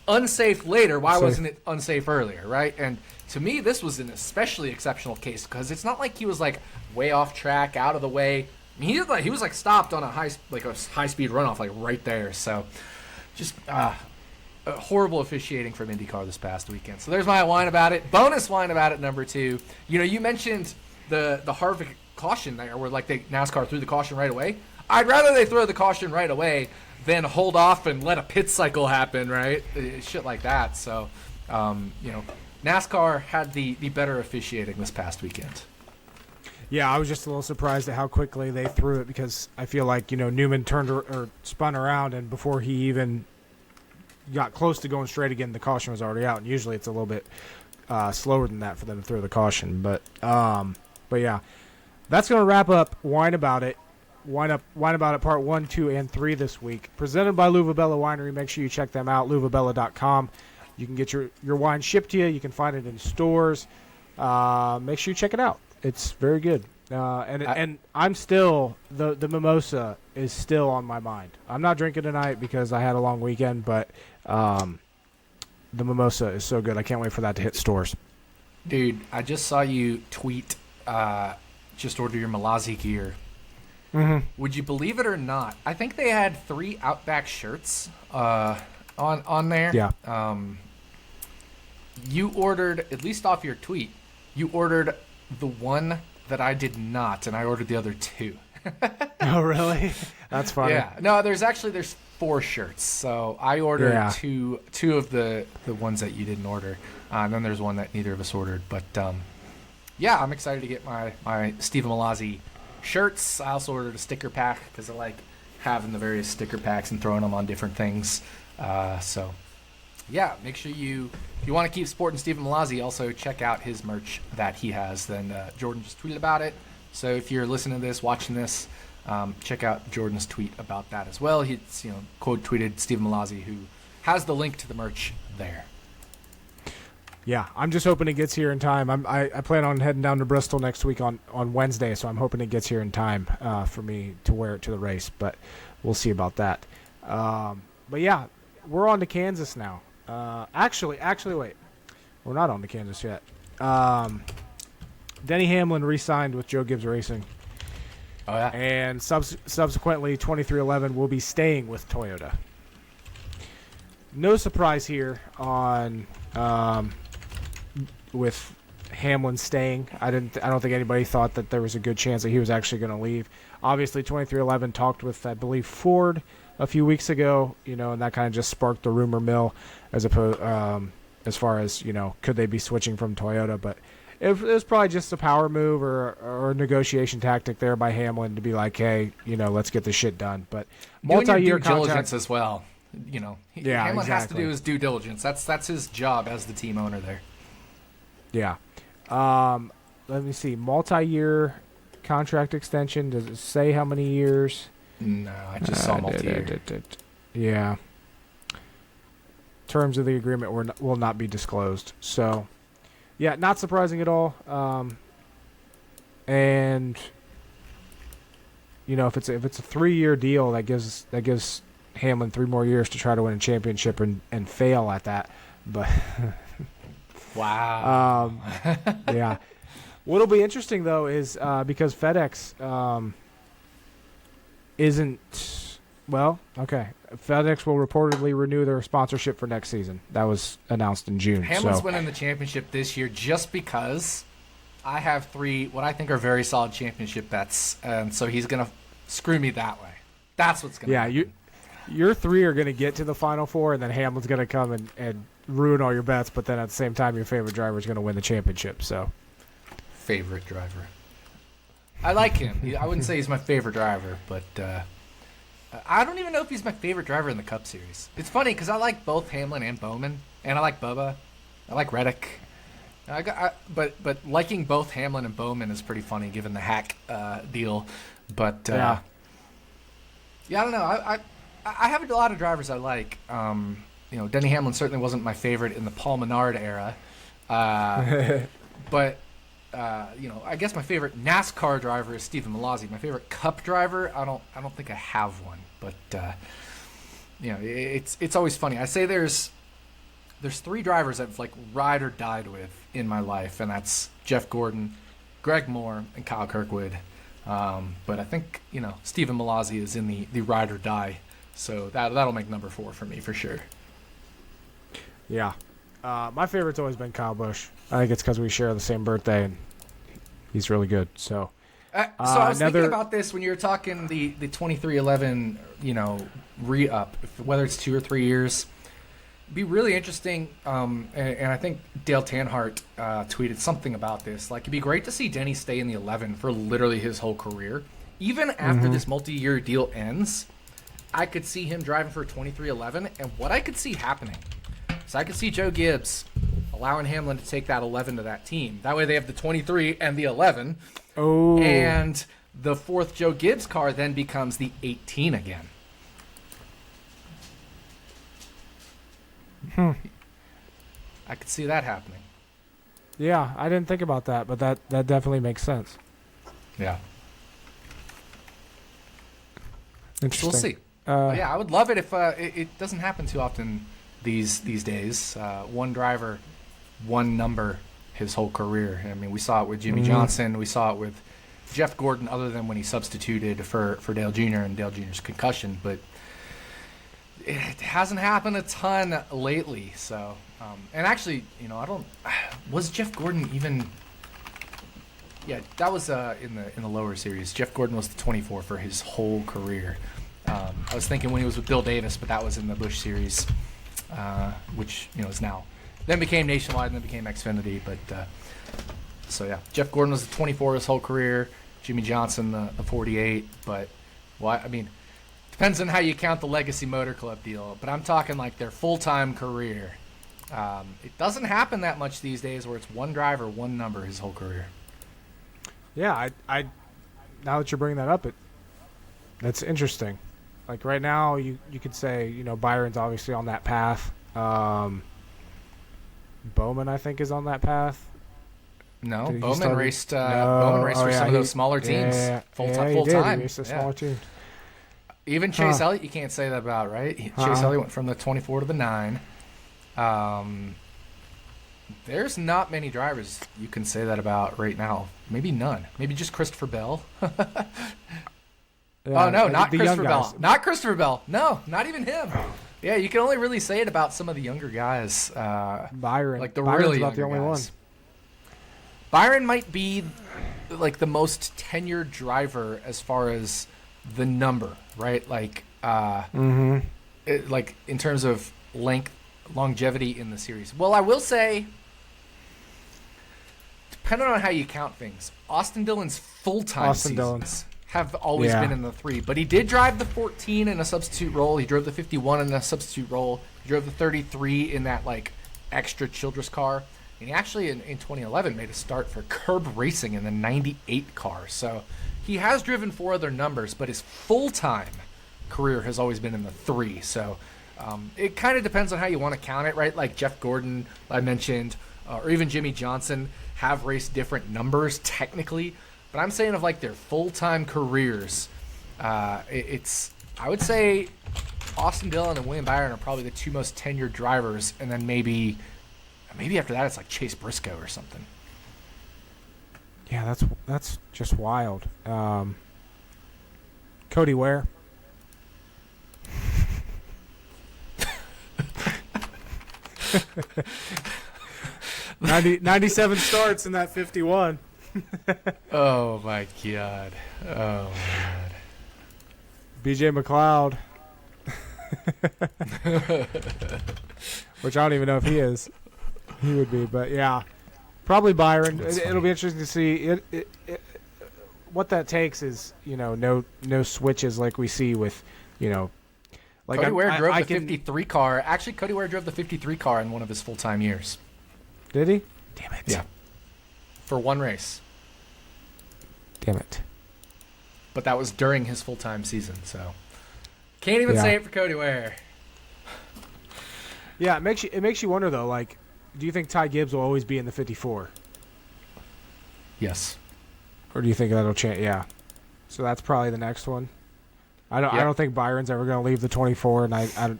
unsafe later, why wasn't it unsafe earlier, right? And to me, this was an especially exceptional case because it's not like he was like way off track, out of the way. I mean, he was like stopped on a high speed runoff, like right there. So, just horrible officiating from IndyCar this past weekend. So there's my Wine About It. Bonus Wine About It number 2. You mentioned the Harvick caution there, where like NASCAR threw the caution right away. I'd rather they throw the caution right away than hold off and let a pit cycle happen, right? Shit like that. So, NASCAR had the better officiating this past weekend. Yeah, I was just a little surprised at how quickly they threw it because I feel like, Newman turned or spun around, and before he even got close to going straight again, the caution was already out. And usually it's a little bit slower than that for them to throw the caution. But yeah, that's going to wrap up Wine About It. Wine About It Part 1, 2, and 3 this week. Presented by Luvabella Winery. Make sure you check them out, luvabella.com. You can get your wine shipped to you. You can find it in stores. Make sure you check it out. It's very good. And I'm still, the mimosa is still on my mind. I'm not drinking tonight because I had a long weekend, but the mimosa is so good. I can't wait for that to hit stores. Dude, I just saw you tweet, just order your Malazi gear. Mm-hmm. Would you believe it or not? I think they had 3 Outback shirts on there. Yeah. You ordered, at least off your tweet, you ordered the one that I did not, and I ordered the other 2. Oh, really? That's funny. Yeah. No, there's 4 shirts. So I ordered two of the ones that you didn't order. And then there's one that neither of us ordered. But, yeah, I'm excited to get my Stephen Malazzi shirts. I also ordered a sticker pack because I like having the various sticker packs and throwing them on different things. So, yeah, make sure if you want to keep supporting Stephen Malazzi, also check out his merch that he has. Then Jordan just tweeted about it. So if you're listening to this, watching this, check out Jordan's tweet about that as well. He's quote tweeted Stephen Malazzi, who has the link to the merch there. Yeah, I'm just hoping it gets here in time. I plan on heading down to Bristol next week on Wednesday, so I'm hoping it gets here in time for me to wear it to the race. But we'll see about that. But yeah, we're on to Kansas now. Actually, wait. We're not on to Kansas yet. Denny Hamlin re-signed with Joe Gibbs Racing. Oh, yeah. And subsequently, 2311 will be staying with Toyota. No surprise here on with Hamlin staying. I don't think anybody thought that there was a good chance that he was actually going to leave. Obviously, 2311 talked with, I believe, Ford a few weeks ago, and that kind of just sparked the rumor mill as far as, could they be switching from Toyota. But it was probably just a power move or a negotiation tactic there by Hamlin to be like, hey, let's get this shit done. But multi-year due diligence as well. Hamlin exactly. has to do his due diligence. That's his job as the team owner there. Yeah. Let me see. Multi-year contract extension. Does it say how many years? No, I just saw multi-year. Yeah. Terms of the agreement will not be disclosed. So, yeah, not surprising at all. And if it's a 3-year deal, that gives Hamlin 3 more years to try to win a championship and fail at that. But wow. Yeah. What'll be interesting though is because FedEx isn't well. Okay, FedEx will reportedly renew their sponsorship for next season. That was announced in June. Hamlin's winning the championship this year just because I have 3 what I think are very solid championship bets, and so he's gonna screw me that way. That's what's gonna happen. Your 3 are gonna get to the Final Four, and then Hamlin's gonna come and ruin all your bets. But then at the same time, your favorite driver is gonna win the championship. So, favorite driver. I like him. I wouldn't say he's my favorite driver, but I don't even know if he's my favorite driver in the Cup Series. It's funny because I like both Hamlin and Bowman, and I like Bubba. I like Reddick. But liking both Hamlin and Bowman is pretty funny given the hack deal. But yeah, I don't know. I have a lot of drivers I like. Denny Hamlin certainly wasn't my favorite in the Paul Menard era, but. I guess my favorite NASCAR driver is Stephen Malazzi. My favorite Cup driver, I don't think I have one, but it's always funny. I say there's 3 drivers I've like ride or died with in my life, and that's Jeff Gordon, Greg Moore, and Kyle Kirkwood. But I think Stephen Malazzi is in the ride or die, so that'll make number 4 for me for sure. Yeah. My favorite's always been Kyle Busch. I think it's because we share the same birthday, and he's really good. So I was thinking about this when you were talking the 2311, re-up, whether it's 2 or 3 years. It'd be really interesting, and I think Dale Tanhart tweeted something about this. Like, it'd be great to see Denny stay in the 11 for literally his whole career. Even after this multi-year deal ends, I could see him driving for 2311, and what I could see happening. So I could see Joe Gibbs allowing Hamlin to take that 11 to that team. That way they have the 23 and the 11. Oh. And the 4th Joe Gibbs car then becomes the 18 again. I could see that happening. Yeah, I didn't think about that, but that definitely makes sense. Yeah. Interesting. So we'll see. Yeah, I would love it if it doesn't happen too often these days. One driver, one number his whole career. I mean, we saw it with Jimmy Johnson. We saw it with Jeff Gordon, other than when he substituted for Dale Jr. and Dale Jr.'s concussion. But it hasn't happened a ton lately. So, and actually, was Jeff Gordon even? Yeah, that was in the lower series. Jeff Gordon was the 24 for his whole career. I was thinking when he was with Bill Davis, but that was in the Busch series. Which is now then became Nationwide and then became Xfinity. But so yeah, Jeff Gordon was the 24 his whole career. Jimmy Johnson the 48. But depends on how you count the Legacy Motor Club deal. But I'm talking like their full-time career. It doesn't happen that much these days where it's one driver, one number his whole career. Yeah, I now that you're bringing that up, that's interesting. Like right now, you could say Byron's obviously on that path. Bowman, I think, is on that path. No, Bowman raced. Bowman raced for some of those smaller teams full time. He raced a smaller team. Even Chase Elliott, you can't say that about, right? Chase Elliott went from the 24 to the 9. There's not many drivers you can say that about right now. Maybe none. Maybe just Christopher Bell. Oh, no, not Christopher Bell. Not Christopher Bell. No, not even him. Yeah, you can only really say it about some of the younger guys. Byron. Like the Byron's really about the younger only guys. Byron might be like the most tenured driver as far as the number, right? Like, like in terms of longevity in the series. Well, I will say, depending on how you count things, Austin Dillon's full-time seasons have always been in the 3. But he did drive the 14 in a substitute role. He drove the 51 in a substitute role. He drove the 33 in that, like, extra Childress car. And he actually, in 2011, made a start for Curb Racing in the 98 car. So he has driven 4 other numbers, but his full-time career has always been in the 3. So it kind of depends on how you want to count it, right? Like Jeff Gordon, I mentioned, or even Jimmy Johnson have raced different numbers technically. But I'm saying of like their full-time careers, I would say Austin Dillon and William Byron are probably the 2 most tenured drivers, and then maybe after that it's like Chase Briscoe or something. Yeah, that's just wild. Cody Ware. 97 starts in that 51. Oh my god. BJ McLeod. Which I don't even know if he is. He would be, but yeah. Probably Byron. It'll be interesting to see. What that takes is, no switches like we see with, like Cody Ware drove the 53 car. Actually, Cody Ware drove the 53 car in one of his full-time years. Did he? Damn it. Yeah. For 1 race. Damn it. But that was during his full-time season, so can't even say it for Cody Ware. Yeah, it makes you wonder though, like, do you think Ty Gibbs will always be in the 54? Yes. Or do you think that'll change? Yeah. So that's probably the next one. I don't think Byron's ever going to leave the 24, and I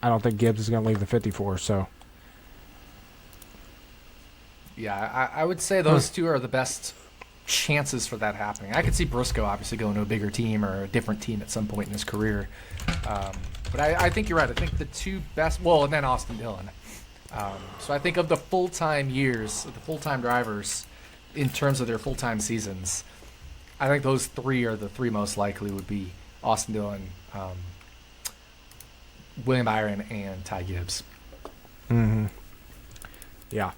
don't think Gibbs is going to leave the 54. So. Yeah, I would say those two are the best chances for that happening. I could see Briscoe obviously going to a bigger team or a different team at some point in his career. But I think you're right. I think the 2 best, and then Austin Dillon. So I think of the full-time years, the full-time drivers, in terms of their full-time seasons, I think those 3 are the 3 most likely would be Austin Dillon, William Byron, and Ty Gibbs. Mm-hmm. Yeah.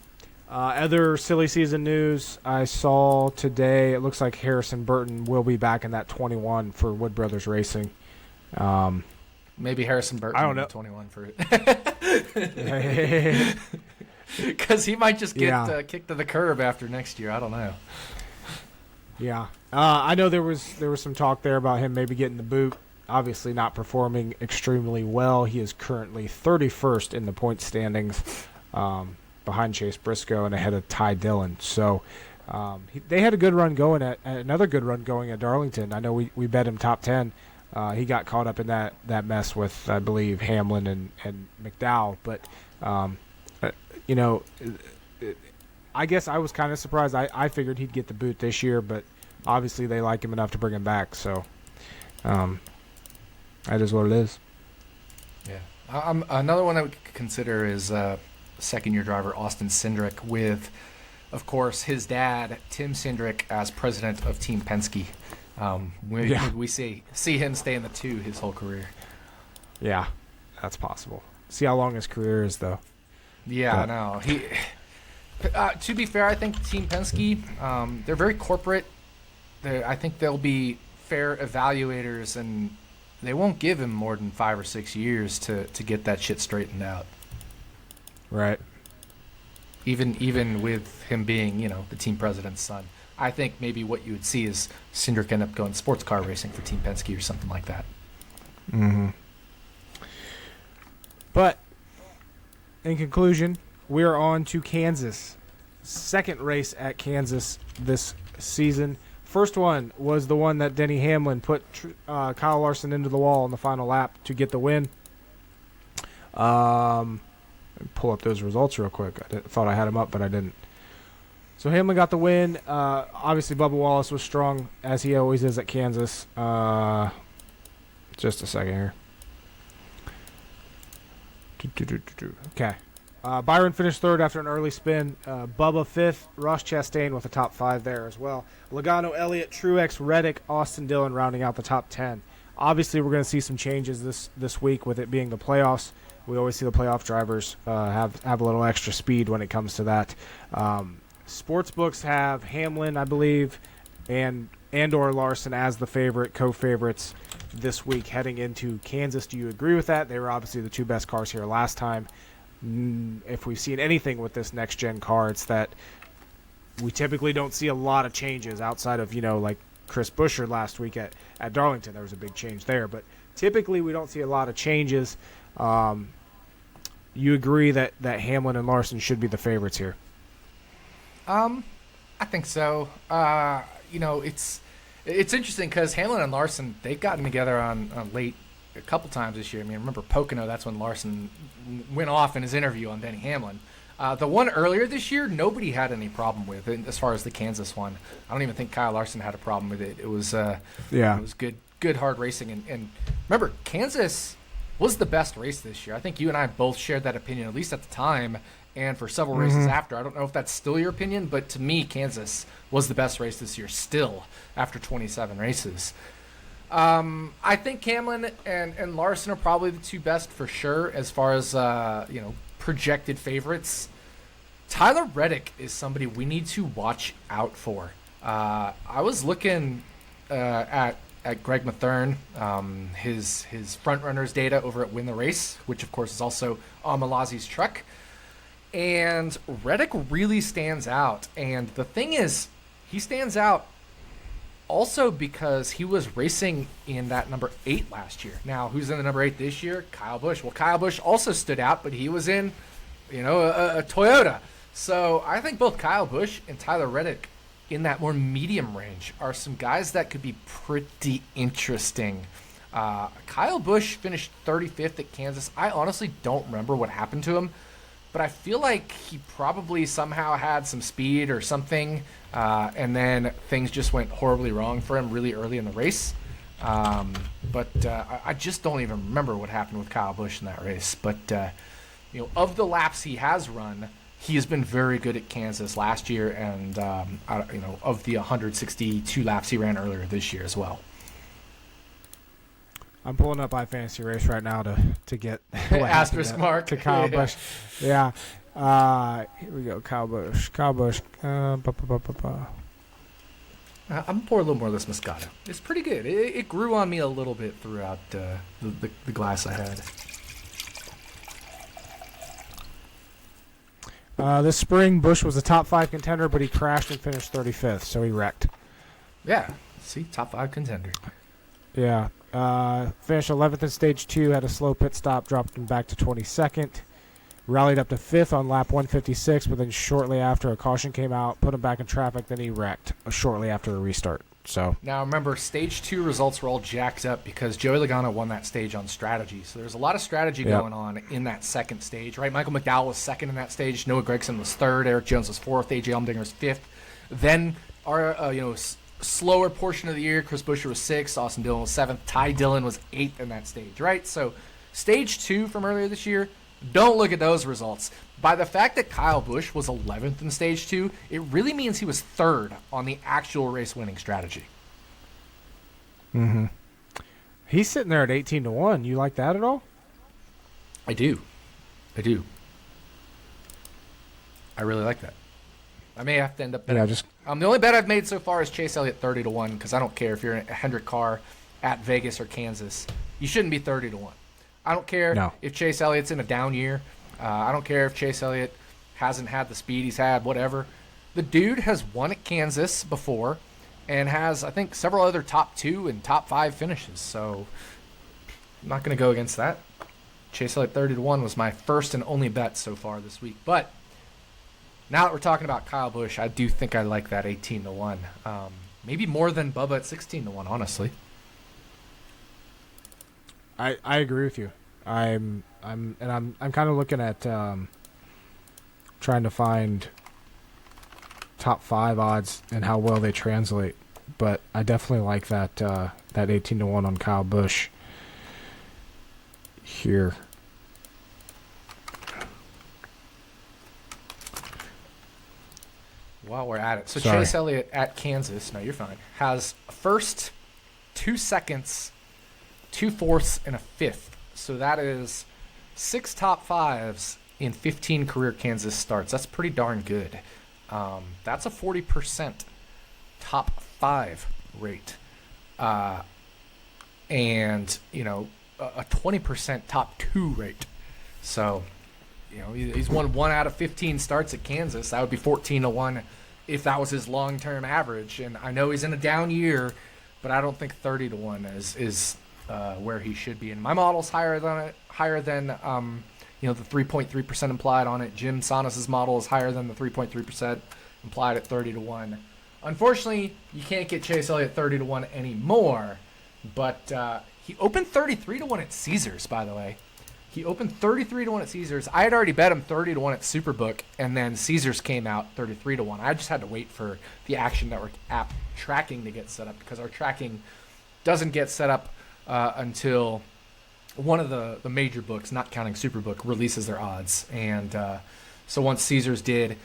Other silly season news I saw today, it looks like Harrison Burton will be back in that 21 for Wood Brothers Racing. Maybe Harrison Burton I don't know. 21 for it. Because he might just get kicked to the curb after next year. I don't know. Yeah. I know there was some talk there about him maybe getting the boot. Obviously not performing extremely well. He is currently 31st in the point standings, behind Chase Briscoe and ahead of Ty Dillon. So they had a good run going at another good run going at Darlington. I know we bet him top 10. He got caught up in that mess with, I believe, Hamlin and McDowell. But, I guess I was kind of surprised. I figured he'd get the boot this year, but obviously they like him enough to bring him back. So that is what it is. Yeah. Another one I would consider is second-year driver Austin Cindric with, of course, his dad, Tim Cindric, as president of Team Penske. We see him stay in the 2 his whole career. Yeah, that's possible. See how long his career is, though. Yeah, no. To be fair, I think Team Penske, they're very corporate. I think they'll be fair evaluators, and they won't give him more than 5 or 6 years to get that shit straightened out. Right. Even with him being, the team president's son. I think maybe what you would see is Cindric end up going sports car racing for Team Penske or something like that. Mm-hmm. But in conclusion, we're on to Kansas. Second race at Kansas this season. First one was the one that Denny Hamlin put Kyle Larson into the wall on the final lap to get the win. pull up those results real quick. Thought I had them up, but I didn't. So Hamlin got the win. Obviously, Bubba Wallace was strong, as he always is at Kansas. Just a second here. Okay. Byron finished third after an early spin. Bubba fifth. Ross Chastain with the top 5 there as well. Logano, Elliott, Truex, Reddick, Austin Dillon rounding out the top 10. Obviously, we're going to see some changes this week with it being the playoffs. We always see the playoff drivers have a little extra speed when it comes to that. Sportsbooks have Hamlin, I believe, and or Larson as the co-favorites this week heading into Kansas. Do you agree with that? They were obviously the 2 best cars here last time. If we've seen anything with this next-gen car, it's that we typically don't see a lot of changes outside of, like Chris Buescher last week at Darlington. There was a big change there. But typically we don't see a lot of changes. You agree that Hamlin and Larson should be the favorites here? I think so. It's interesting because Hamlin and Larson, they've gotten together on late a couple times this year. I mean, remember Pocono, that's when Larson went off in his interview on Denny Hamlin. The one earlier this year, nobody had any problem with it, as far as the Kansas one. I don't even think Kyle Larson had a problem with it. It was it was good hard racing. And remember, Kansas was the best race this year. I think you and I both shared that opinion, at least at the time, and for several races after. I don't know if that's still your opinion, but to me, Kansas was the best race this year still after 27 races. I think Hamlin and Larson are probably the 2 best for sure as far as projected favorites. Tyler Reddick is somebody we need to watch out for. I was looking at Greg Mathern, his front runners data over at Win the Race, which of course is also on Malazzi's truck. And Reddick really stands out. And the thing is, he stands out also because he was racing in that number 8 last year. Now, who's in the number 8 this year? Kyle Busch. Well, Kyle Busch also stood out, but he was in, a Toyota. So I think both Kyle Busch and Tyler Reddick in that more medium range are some guys that could be pretty interesting. Kyle Busch finished 35th at Kansas. I honestly don't remember what happened to him, but I feel like he probably somehow had some speed or something, and then things just went horribly wrong for him really early in the race. But I just don't even remember what happened with Kyle Busch in that race. But, of the laps he has run, he has been very good at Kansas last year, and, of the 162 laps he ran earlier this year as well. I'm pulling up iFantasy Race right now to get asterisk mark to Kyle Busch. Yeah. Here we go. Kyle Busch. I'm gonna pour a little more of this Moscato. It's pretty good. It grew on me a little bit throughout the glass I had. This spring, Busch was a top 5 contender, but he crashed and finished 35th, so he wrecked. Yeah. See, top 5 contender. Yeah. Finished 11th in Stage 2, had a slow pit stop, dropped him back to 22nd. Rallied up to 5th on lap 156, but then shortly after a caution came out, put him back in traffic, then he wrecked shortly after a restart. So now remember, Stage 2 results were all jacked up because Joey Logano won that stage on strategy. So there's a lot of strategy going on in that second stage, right? Michael McDowell was second in that stage. Noah Gragson was third. Eric Jones was fourth. AJ Allmendinger was fifth. Then our slower portion of the year, Chris Buescher was 6th, Austin Dillon was 7th, Ty Dillon was 8th in that stage, right? So Stage 2 from earlier this year, don't look at those results. By the fact that Kyle Busch was 11th in Stage 2, it really means he was 3rd on the actual race-winning strategy. Mm-hmm. He's sitting there at 18-1. You like that at all? I do. I really like that. I may have to end up betting. The only bet I've made so far is Chase Elliott 30-1 because I don't care if you're in a Hendrick car at Vegas or Kansas. You shouldn't be 30-1. I don't care if Chase Elliott's in a down year. I don't care if Chase Elliott hasn't had the speed he's had, whatever. The dude has won at Kansas before and has, I think, several other top 2 and top 5 finishes. So I'm not going to go against that. Chase Elliott 30-1 was my first and only bet so far this week. But now that we're talking about Kyle Busch, I do think I like that 18-1. Maybe more than Bubba at 16-1, honestly. I agree with you. I'm I'm kind of looking at trying to find top 5 odds and how well they translate. But I definitely like that 18-1 on Kyle Busch here. While we're at it, so Sorry. Chase Elliott at Kansas, no, you're fine, has a first, 2 seconds, 2 fourths, and a fifth. So that is 6 top 5s in 15 career Kansas starts. That's pretty darn good. That's a 40% top 5 rate, and a 20% top 2 rate. So, he's won 1 out of 15 starts at Kansas. That would be 14-1 if that was his long-term average. And I know he's in a down year, but I don't think 30-1 is where he should be. And my model's higher than the 3.3% implied on it. Jim Sonos's model is higher than the 3.3% implied at 30-1. Unfortunately, you can't get Chase Elliott 30-1 anymore. But he opened 33-1 at Caesars, by the way. He opened 33-1 at Caesars. I had already bet him 30-1 at Superbook, and then Caesars came out 33-1. I just had to wait for the Action Network app tracking to get set up, because our tracking doesn't get set up until one of the major books, not counting Superbook, releases their odds. And so once Caesars did,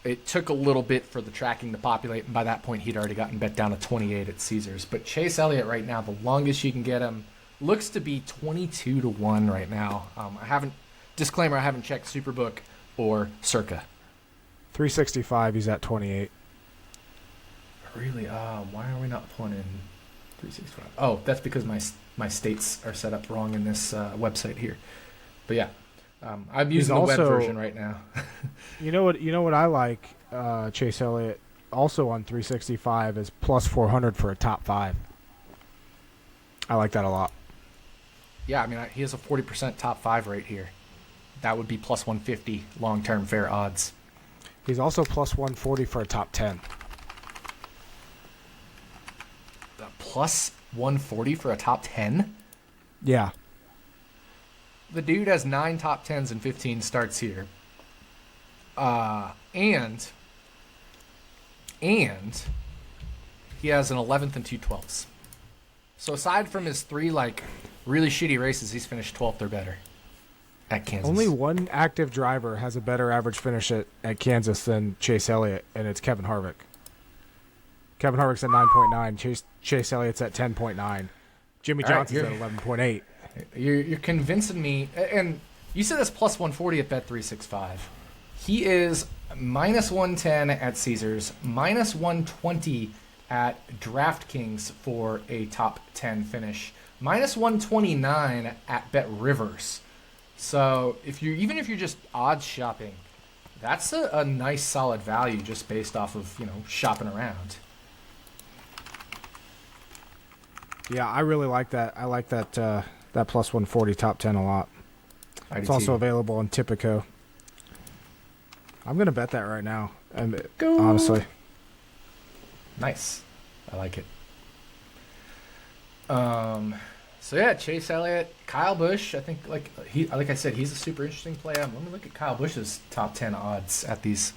it took a little bit for the tracking to populate, and by that point he'd already gotten bet down to 28 at Caesars. But Chase Elliott right now, the longest you can get him, looks to be 22-1 right now. I haven't checked Superbook or Circa. 365, he's at 28. Really? Why are we not pulling in 365? Oh, that's because my states are set up wrong in this website here. But yeah, I'm using the web version right now. You know what I like, Chase Elliott also on 365 is plus 400 for a top 5. I like that a lot. Yeah, I mean, he has a 40% top 5 rate here. That would be plus 150 long-term fair odds. He's also plus 140 for a top 10. Plus 140 for a top 10? Yeah. The dude has 9 top 10s and 15 starts here. And he has an 11th and 2 12ths. So aside from his 3 really shitty races, he's finished 12th or better at Kansas. Only one active driver has a better average finish at Kansas than Chase Elliott, and it's Kevin Harvick. Kevin Harvick's at 9.9. Chase Elliott's at 10.9. Jimmy Johnson's at 11.8. You're convincing me. And you said that's plus 140 at Bet365. He is minus 110 at Caesars, minus 120 at DraftKings for a top 10 finish, minus 129 at Bet Rivers. So even if you're just odds shopping, that's a nice solid value just based off of shopping around. Yeah, I really like that. I like that plus 140 top 10 a lot. It's also available on Tipico. I'm gonna bet that right now. And honestly, nice. I like it. So yeah, Chase Elliott, Kyle Busch. I think like I said, he's a super interesting play. Let me look at Kyle Busch's top 10 odds at these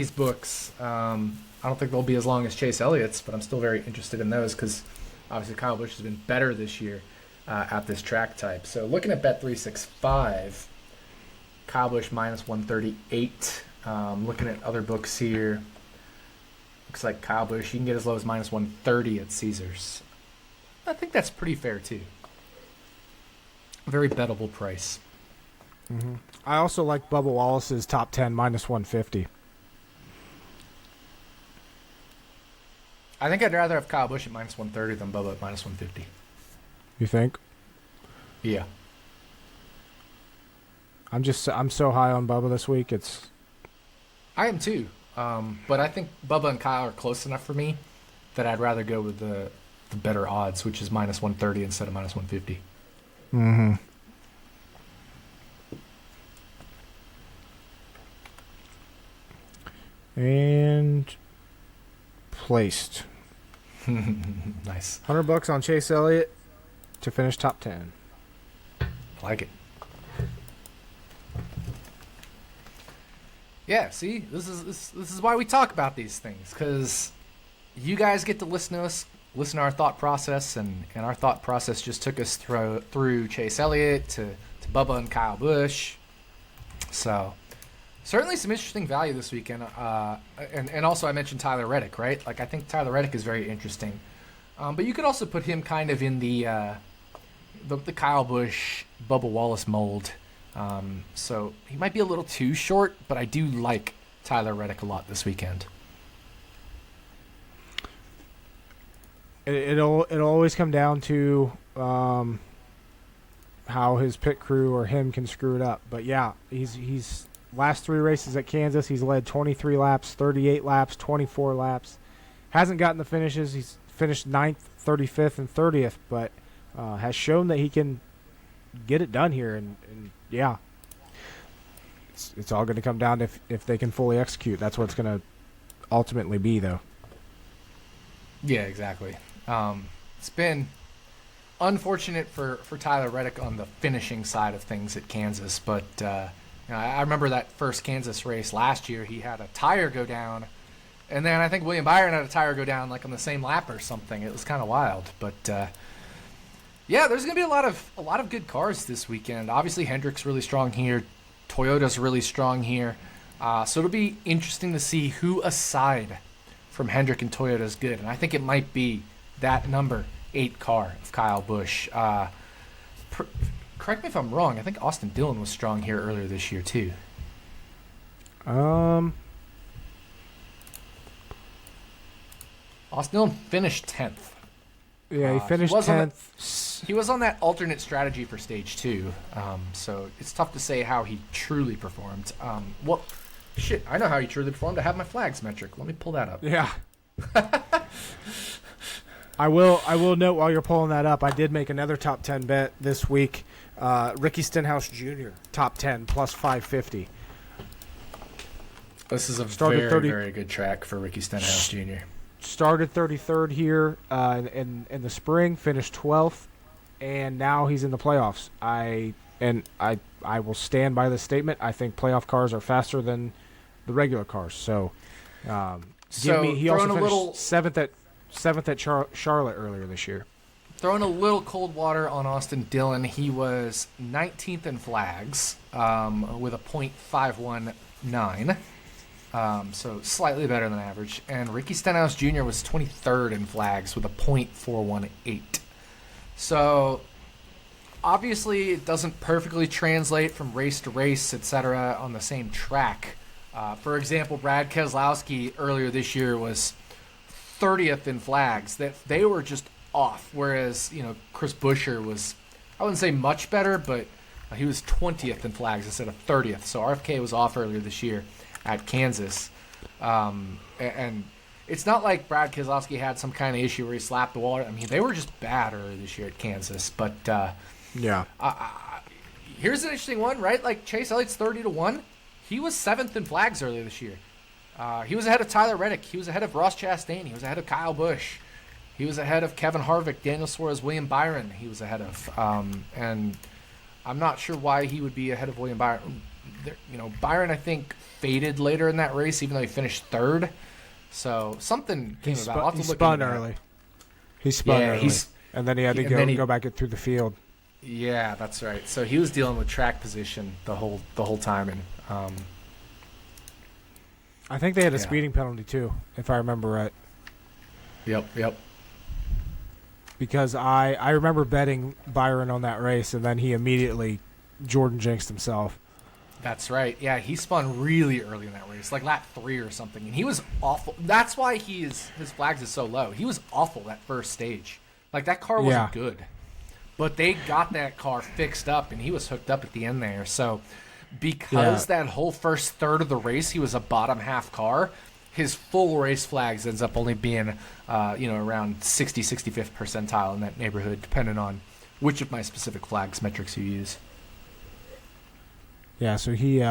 books. I don't think they'll be as long as Chase Elliott's, but I'm still very interested in those because obviously Kyle Busch has been better this year at this track type. So looking at Bet365, Kyle Busch minus 138. Looking at other books here, looks like Kyle Busch, you can get as low as minus 130 at Caesars. I think that's pretty fair too. Very bettable price. Mm-hmm. I also like Bubba Wallace's top 10 minus 150. I think I'd rather have Kyle Busch at minus 130 than Bubba at minus 150. You think? Yeah. I'm so high on Bubba this week. I am too. But I think Bubba and Kyle are close enough for me that I'd rather go with the better odds, which is minus 130 instead of minus 150. Mm-hmm. And placed. Nice. $100 on Chase Elliott to finish top 10. I like it. Yeah, see, this is why we talk about these things, because you guys get to listen to us, listen to our thought process, and our thought process just took us through Chase Elliott to Bubba and Kyle Busch. So certainly some interesting value this weekend. And also I mentioned Tyler Reddick, right? Like, I think Tyler Reddick is very interesting. But you could also put him kind of in the Kyle Busch, Bubba Wallace mold. So he might be a little too short, but I do like Tyler Reddick a lot this weekend. It'll always come down to how his pit crew or him can screw it up. But yeah, he's last 3 races at Kansas, he's led 23 laps, 38 laps, 24 laps. Hasn't gotten the finishes. He's finished 9th, 35th, and 30th, but has shown that he can get it done here. And yeah, it's all going to come down to if they can fully execute. That's what it's going to ultimately be, though. Yeah, exactly. It's been unfortunate for Tyler Reddick on the finishing side of things at Kansas, but I remember that first Kansas race last year. He had a tire go down, and then I think William Byron had a tire go down like on the same lap or something. It was kind of wild, but yeah, there's going to be a lot of good cars this weekend. Obviously, Hendrick's really strong here. Toyota's really strong here. So it'll be interesting to see who aside from Hendrick and Toyota is good, and I think it might be that number 8 car of Kyle Busch. Correct me if I'm wrong. I think Austin Dillon was strong here earlier this year too. Austin Dillon finished 10th. Yeah, he finished 10th. He was on that alternate strategy for stage 2, so it's tough to say how he truly performed. Shit, I know how he truly performed. I have my flags metric. Let me pull that up. Yeah. I will note while you're pulling that up, I did make another top 10 bet this week. Ricky Stenhouse Jr., top 10, plus 550. This is a very good track for Ricky Stenhouse Jr. Started 33rd here in the spring, finished 12th, and now he's in the playoffs. I will stand by this statement. I think playoff cars are faster than the regular cars. So, he also finished seventh at Charlotte earlier this year. Throwing a little cold water on Austin Dillon, he was 19th in flags with a .519. So slightly better than average. And Ricky Stenhouse Jr. was 23rd in flags with a .418. So obviously it doesn't perfectly translate from race to race, etc. on the same track. For example, Brad Keselowski earlier this year was 30th in flags. That they were just off. Whereas, Chris Buescher was, I wouldn't say much better, but he was 20th in flags instead of 30th. So RFK was off earlier this year at Kansas. And it's not like Brad Keselowski had some kind of issue where he slapped the wall. I mean, they were just bad earlier this year at Kansas. But yeah, here's an interesting one, right? Like Chase Elliott's 30-1. He was 7th in flags earlier this year. He was ahead of Tyler Reddick. He was ahead of Ross Chastain. He was ahead of Kyle Busch. He was ahead of Kevin Harvick, Daniel Suarez, William Byron. He was ahead of. And I'm not sure why he would be ahead of William Byron. Byron, I think, faded later in that race, even though he finished 3rd. So something came about. He spun early. He spun early. And then he had to go back through the field. Yeah, that's right. So he was dealing with track position the whole time. And I think they had a speeding penalty, too, if I remember right. Yep. Because I remember betting Byron on that race, and then he immediately Jordan jinxed himself. That's right. Yeah, he spun really early in that race, like lap 3 or something, and he was awful. That's why his flags is so low. He was awful that first stage. Like, that car wasn't good. But they got that car fixed up, and he was hooked up at the end there. So because that whole first third of the race, he was a bottom half car, his full race flags ends up only being, around 65th percentile in that neighborhood, depending on which of my specific flags metrics you use. Yeah, so he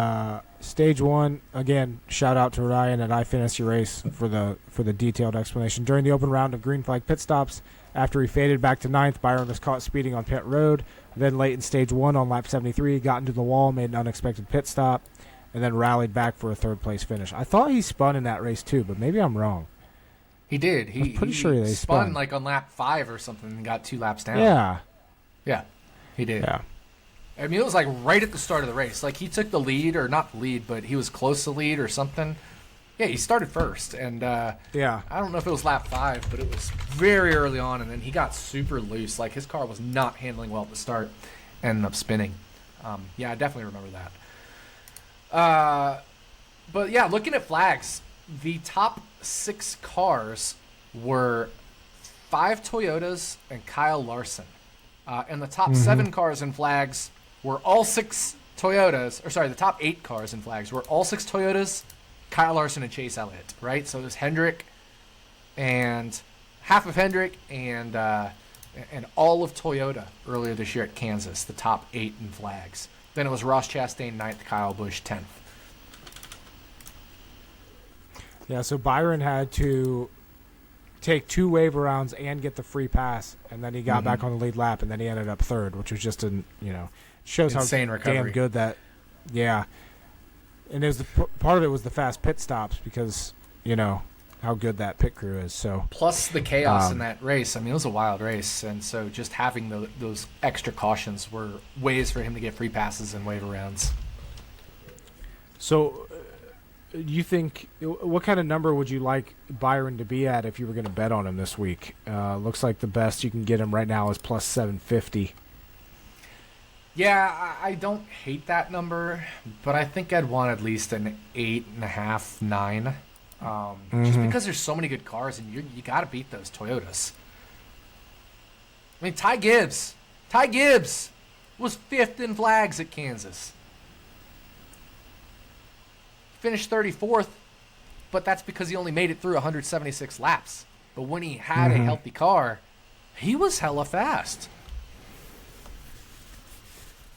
stage 1 again. Shout out to Ryan at iFantasy Race for the detailed explanation. During the open round of green flag pit stops, after he faded back to 9th, Byron was caught speeding on pit road. Then late in stage 1 on lap 73, got into the wall, made an unexpected pit stop. and then rallied back for a third-place finish. I thought he spun in that race too, but maybe I'm wrong. He did. I'm pretty sure they spun like on lap 5 or something and got 2 laps down. Yeah. Yeah, he did. Yeah. I mean, it was like right at the start of the race. Like he took the lead, or not the lead, but he was close to lead or something. Yeah, he started first, and yeah, I don't know if it was lap 5, but it was very early on, and then he got super loose. Like his car was not handling well at the start, ended up spinning. Yeah, I definitely remember that. But yeah, looking at flags, the top 6 cars were 5 Toyotas and Kyle Larson. And the top 7 cars in flags were all 6 Toyotas, or sorry, the top 8 cars in flags were all 6 Toyotas, Kyle Larson and Chase Elliott, right? So it was Hendrick and half of Hendrick and all of Toyota earlier this year at Kansas, the top 8 in flags. Then it was Ross Chastain 9th, Kyle Busch 10th. Yeah, so Byron had to take 2 waiver rounds and get the free pass, and then he got back on the lead lap, and then he ended up 3rd, which was just shows insane how recovery. damn good that. Yeah, and it was part of it was the fast pit stops because how good that pit crew is. So plus the chaos in that race. I mean, it was a wild race, and so just having those extra cautions were ways for him to get free passes and waiver rounds. So, you think what kind of number would you like Byron to be at if you were going to bet on him this week? Looks like the best you can get him right now is plus 750. Yeah, I don't hate that number, but I think I'd want at least an 8.5, 9. Just because there's so many good cars, and you got to beat those Toyotas. I mean, Ty Gibbs was 5th in flags at Kansas. Finished 34th, but that's because he only made it through 176 laps. But when he had a healthy car, he was hella fast.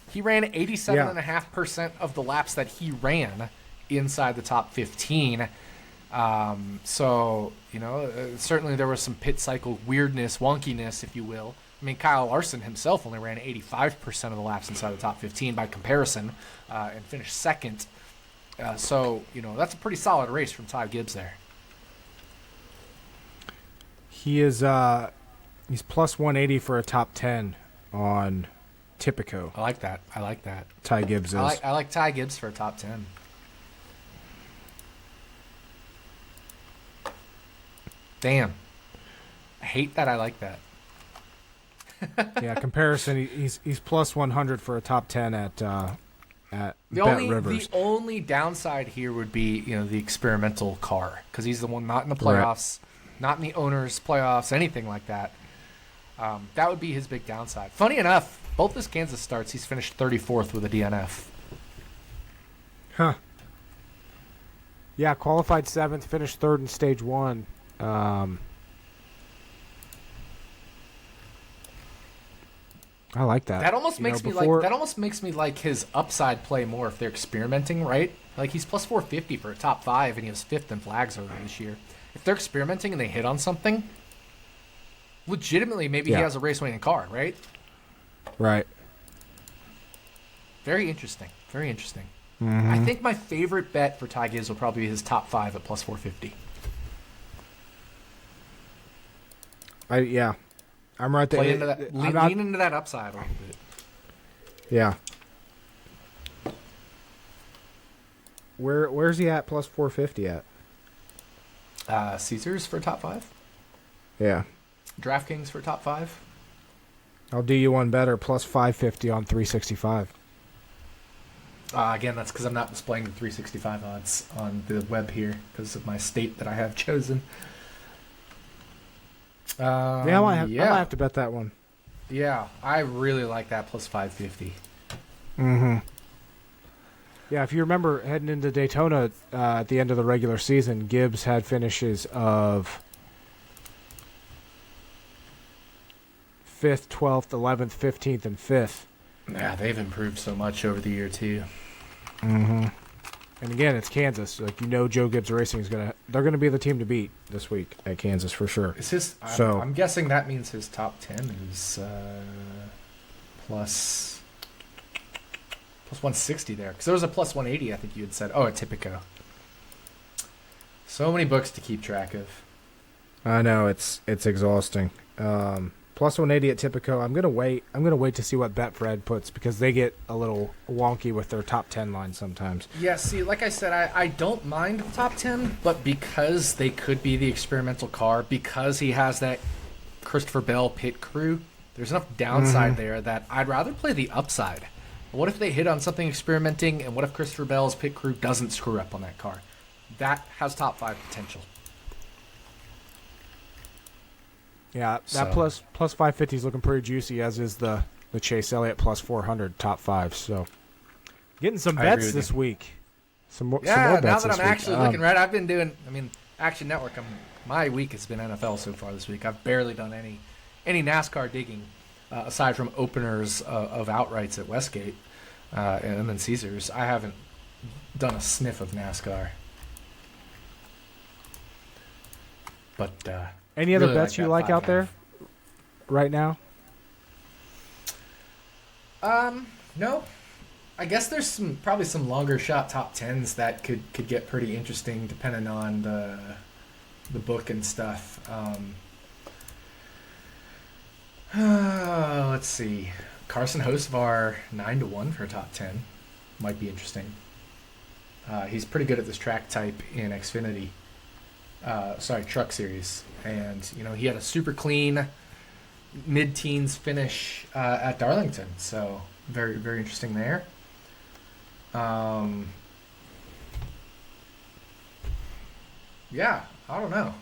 He ran 87.5% of the laps that he ran inside the top 15. So, certainly there was some pit cycle weirdness, wonkiness, if you will. I mean, Kyle Larson himself only ran 85% of the laps inside the top 15 by comparison, and finished 2nd. So, that's a pretty solid race from Ty Gibbs there. He is he's plus 180 for a top 10 on Tipico. I like that. Ty Gibbs is. I like Ty Gibbs for a top 10. Damn. I hate that I like that. Yeah, comparison, he's plus 100 for a top 10 at Bet Rivers. The only downside here would be, the experimental car, because he's the one not in the playoffs, not in the owners' playoffs, anything like that. That would be his big downside. Funny enough, both his Kansas starts, he's finished 34th with a DNF. Huh. Yeah, qualified 7th, finished 3rd in stage 1. I like that. That almost makes me like his upside play more if they're experimenting, right? Like he's plus 450 for a top 5, and he was 5th in flags earlier this year. If they're experimenting and they hit on something, legitimately, maybe he has a race-winning car, right? Right. Very interesting. Very interesting. I think my favorite bet for Ty Gibbs will probably be his top 5 at plus 450. I'm right there. Play into that, lean into that upside a little bit. Yeah. Where's he at plus 450 at? Caesars for top 5. Yeah. DraftKings for top 5. I'll do you one better, plus 550 on 365. Again, that's because I'm not displaying the 365 odds on the web here because of my state that I have chosen. I might have to bet that one. Yeah, I really like that plus 550. Yeah, if you remember heading into Daytona at the end of the regular season, Gibbs had finishes of 5th, 12th, 11th, 15th, and 5th. Yeah, they've improved so much over the year too. And again, it's Kansas. Joe Gibbs Racing they're gonna be the team to beat this week at Kansas for sure. I'm guessing that means his top 10 is plus Plus 160 there. Because there was a plus 180, I think you had said. Oh, at Tipico. So many books to keep track of. I know, it's exhausting. Plus 180 at Tipico. I'm gonna wait to see what Betfred puts, because they get a little wonky with their top 10 lines sometimes. Yeah, see, like I said, I don't mind the top 10, but because they could be the experimental car, because he has that Christopher Bell pit crew, there's enough downside there that I'd rather play the upside. What if they hit on something experimenting, and what if Christopher Bell's pit crew doesn't screw up on that car? That has top 5 potential. Yeah, that plus 550 is looking pretty juicy, as is the Chase Elliott plus 400 top 5. So getting some bets this week. Some more bets now that this I'm week. actually looking right, I've been doing. I mean, Action Network. My week has been NFL so far this week. I've barely done any NASCAR digging, aside from openers of outrights at Westgate and then Caesars. I haven't done a sniff of NASCAR. But any other really bets you like out there right now? No. I guess there's probably some longer shot top 10s that could get pretty interesting depending on the book and stuff. Let's see. Carson Hocevar 9-1 for a top 10 might be interesting. He's pretty good at this track type in Xfinity. Truck Series, and he had a super clean mid-teens finish at Darlington, so very, very interesting there. Yeah, I don't know.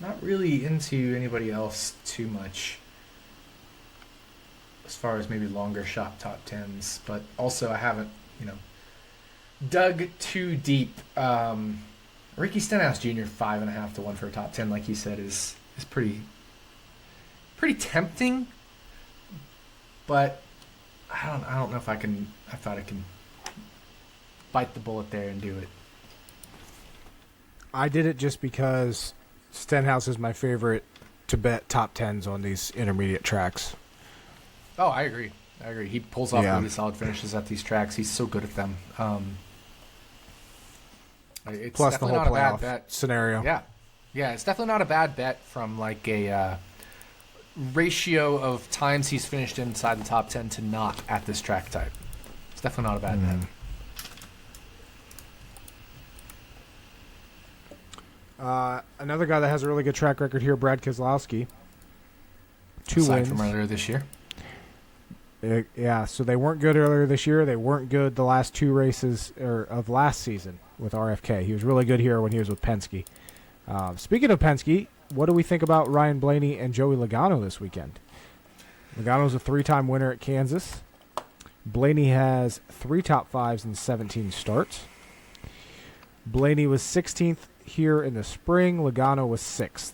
Not really into anybody else too much as far as maybe longer shot top 10s, but also I haven't dug too deep. Ricky Stenhouse Jr. 5.5 to 1 for a top 10, like you said, is pretty tempting. But I don't know if I can. I thought I can bite the bullet there and do it. I did it just because Stenhouse is my favorite to bet top 10s on these intermediate tracks. Oh, I agree. He pulls off really solid finishes at these tracks. He's so good at them. It's plus the whole not a playoff bad bet scenario. Yeah, it's definitely not a bad bet from like a ratio of times he's finished inside the top 10 to not at this track type. It's definitely not a bad bet. Another guy that has a really good track record here, Brad Keselowski. 2 Aside wins from earlier this year. Yeah, so they weren't good earlier this year. They weren't good the last 2 races of last season with RFK. He was really good here when he was with Penske. Speaking of Penske, what do we think about Ryan Blaney and Joey Logano this weekend? Logano's a 3-time winner at Kansas. Blaney has 3 top 5s in 17 starts. Blaney was 16th here in the spring. Logano was 6th.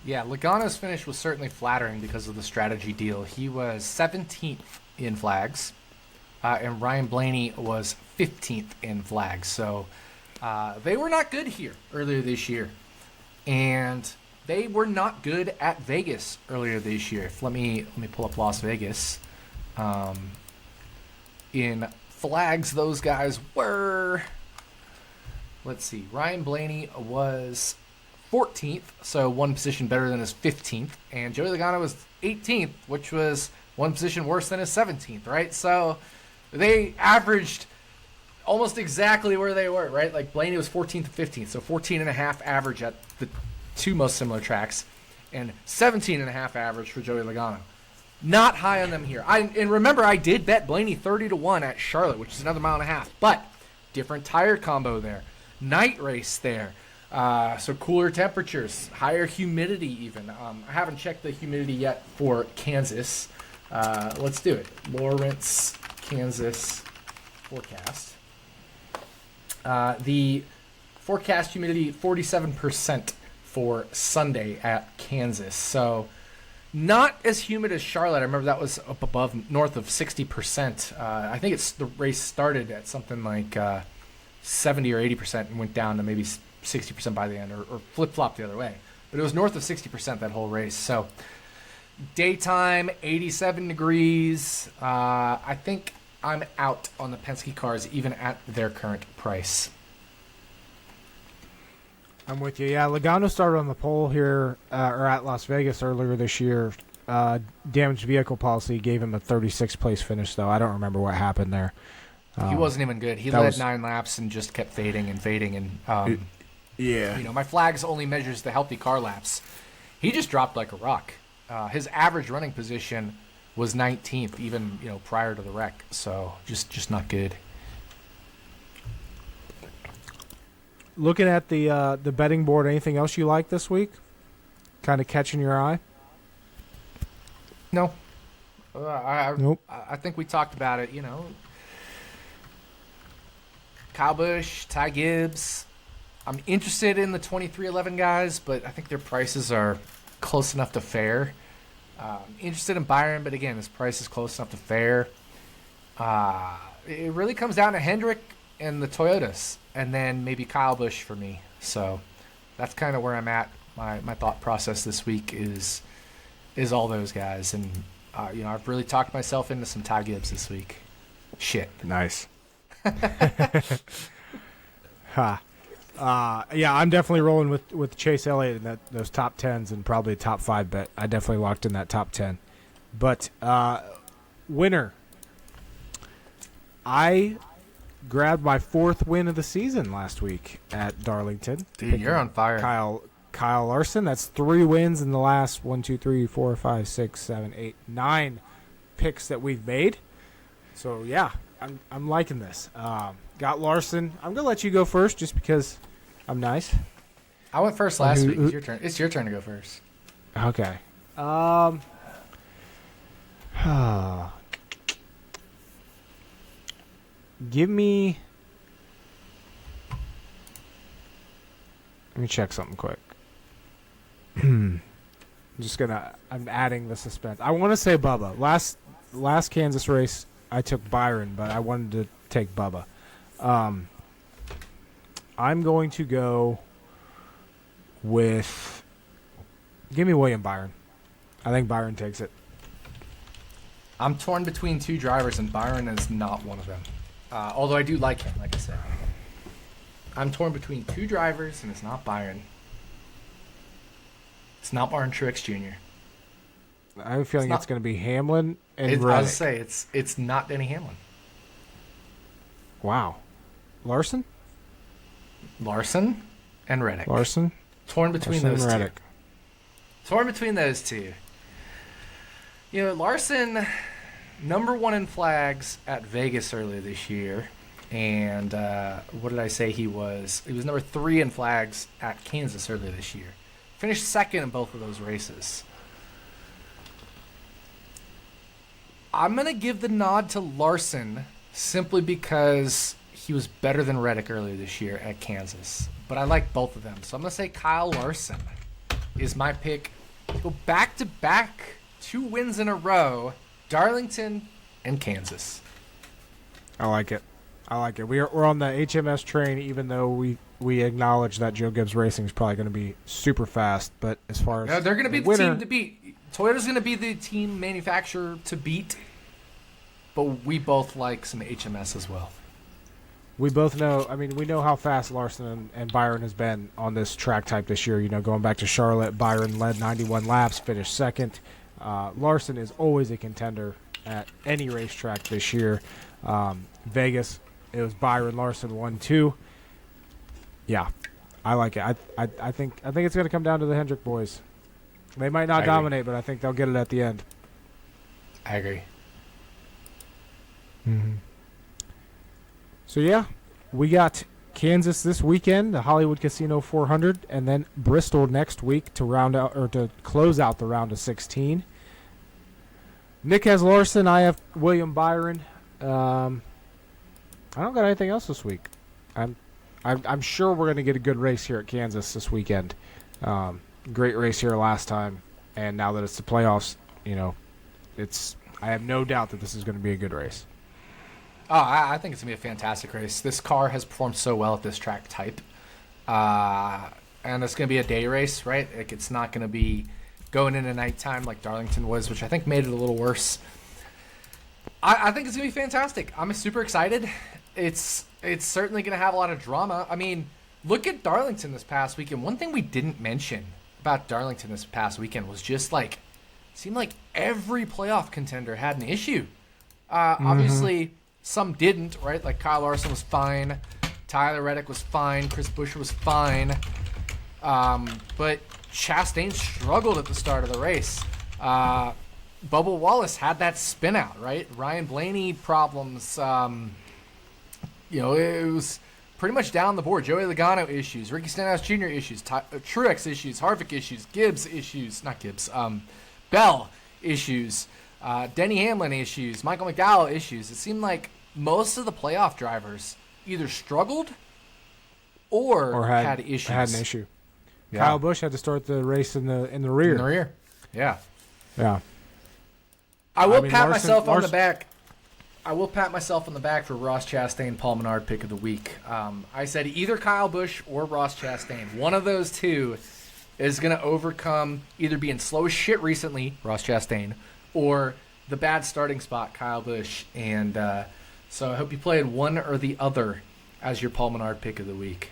Yeah, Logano's finish was certainly flattering because of the strategy deal. He was 17th in flags, and Ryan Blaney was 15th in flags. So they were not good here earlier this year. And they were not good at Vegas earlier this year. Let me pull up Las Vegas. In flags, those guys were... Let's see. Ryan Blaney was 14th, so 1 position better than his 15th. And Joey Logano was 18th, which was 1 position worse than his 17th, right? So they averaged almost exactly where they were, right? Like Blaney was 14th to 15th, so 14.5 average at the 2 most similar tracks, and 17.5 average for Joey Logano. Not high on them here. And remember, I did bet Blaney 30 to 1 at Charlotte, which is another 1.5 miles, but different tire combo there, night race there. So cooler temperatures, higher humidity even. I haven't checked the humidity yet for Kansas. Let's do it. Lawrence, Kansas forecast. The forecast humidity 47% for Sunday at Kansas. So not as humid as Charlotte. I remember that was up above north of 60%. I think the race started at something like 70 or 80% and went down to maybe 60% by the end, or flip-flopped the other way. But it was north of 60% that whole race. So Daytime, 87 degrees. I think I'm out on the Penske cars, even at their current price. I'm with you. Yeah, Logano started on the pole here, or at Las Vegas earlier this year. Damaged vehicle policy gave him a 36th place finish, though. I don't remember what happened there. He wasn't even good. He led 9 laps and just kept fading and fading. And my flags only measures the healthy car laps. He just dropped like a rock. His average running position was 19th, even prior to the wreck. So just not good. Looking at the betting board, anything else you like this week? Kind of catching your eye? No. Nope. I think we talked about it. Kyle Busch, Ty Gibbs. I'm interested in the 2311 guys, but I think their prices are close enough to fair. Interested in Byron, but again, his price is close enough to fair. It really comes down to Hendrick and the Toyotas, and then maybe Kyle Busch for me. So that's kind of where I'm at. My thought process this week is all those guys, and I've really talked myself into some Ty Gibbs this week. Shit. Nice. Ha. Yeah, I'm definitely rolling with Chase Elliott in those top 10s and probably a top 5 bet. I definitely locked in that top 10. But winner. I grabbed my 4th win of the season last week at Darlington. Dude, you're on fire. Kyle Larson. That's 3 wins in the last 1, 2, 3, 4, 5, 6, 7, 8, 9 picks that we've made. So yeah, I'm liking this. Got Larson. I'm gonna let you go first just because I'm nice. I went first last week. It's your turn. It's your turn to go first. Okay. Give me. Let me check something quick. I'm adding the suspense. I want to say Bubba. Last Kansas race, I took Byron, but I wanted to take Bubba. I'm going to go with. Give me William Byron. I think Byron takes it. I'm torn between 2 drivers, and Byron is not one of them. Although I do like him, like I said. I'm torn between 2 drivers, and it's not Byron. It's not Martin Truex Jr. I have a feeling it's going to be Hamlin and I Reddick. was say it's not Denny Hamlin. Wow. Larson and Reddick. Larson. Torn between Larson those and two. Reddick. Torn between those two. Larson, number 1 in flags at Vegas earlier this year. And what did I say he was? He was number 3 in flags at Kansas earlier this year. Finished 2nd in both of those races. I'm going to give the nod to Larson simply because he was better than Reddick earlier this year at Kansas. But I like both of them. So I'm going to say Kyle Larson is my pick. Go back-to-back 2 wins in a row, Darlington and Kansas. I like it. We're on the HMS train, even though we acknowledge that Joe Gibbs Racing is probably going to be super fast. But as far as they're going to be the winner, team to beat. Toyota's going to be the team manufacturer to beat. But we both like some HMS as well. We both know. I mean, we know how fast Larson and Byron has been on this track type this year. Going back to Charlotte, Byron led 91 laps, finished 2nd. Larson is always a contender at any racetrack this year. Vegas, it was Byron, Larson 1-2. Yeah, I like it. I think it's going to come down to the Hendrick boys. They might not dominate, but I think they'll get it at the end. I agree. Mm-hmm. So yeah, we got Kansas this weekend, the Hollywood Casino 400, and then Bristol next week to close out the round of 16. Nick has Larson. I have William Byron. I don't got anything else this week. I'm sure we're going to get a good race here at Kansas this weekend. Great race here last time, and now that it's the playoffs, I have no doubt that this is going to be a good race. Oh, I think it's going to be a fantastic race. This car has performed so well at this track type. And it's going to be a day race, right? Like, it's not going to be going into nighttime like Darlington was, which I think made it a little worse. I think it's going to be fantastic. I'm super excited. It's certainly going to have a lot of drama. I mean, look at Darlington this past weekend. One thing we didn't mention about Darlington this past weekend was just like, seemed like every playoff contender had an issue. Obviously, some didn't, right? Like Kyle Larson was fine. Tyler Reddick was fine. Chris Buescher was fine. But Chastain struggled at the start of the race. Bubba Wallace had that spin out, right? Ryan Blaney problems. It was pretty much down the board. Joey Logano issues. Ricky Stenhouse Jr. issues. Truex issues. Harvick issues. Gibbs issues. Not Gibbs. Bell issues. Denny Hamlin issues. Michael McDowell issues. It seemed like most of the playoff drivers either struggled or had issues. Had an issue. Yeah. Kyle Busch had to start the race in the rear. In the rear. Yeah. Yeah. I will pat myself on the back. I will pat myself on the back for Ross Chastain, Paul Menard pick of the week. I said either Kyle Busch or Ross Chastain. One of those two is going to overcome either being slow as shit recently, Ross Chastain, or the bad starting spot, Kyle Busch. And so I hope you played one or the other as your Paul Menard pick of the week.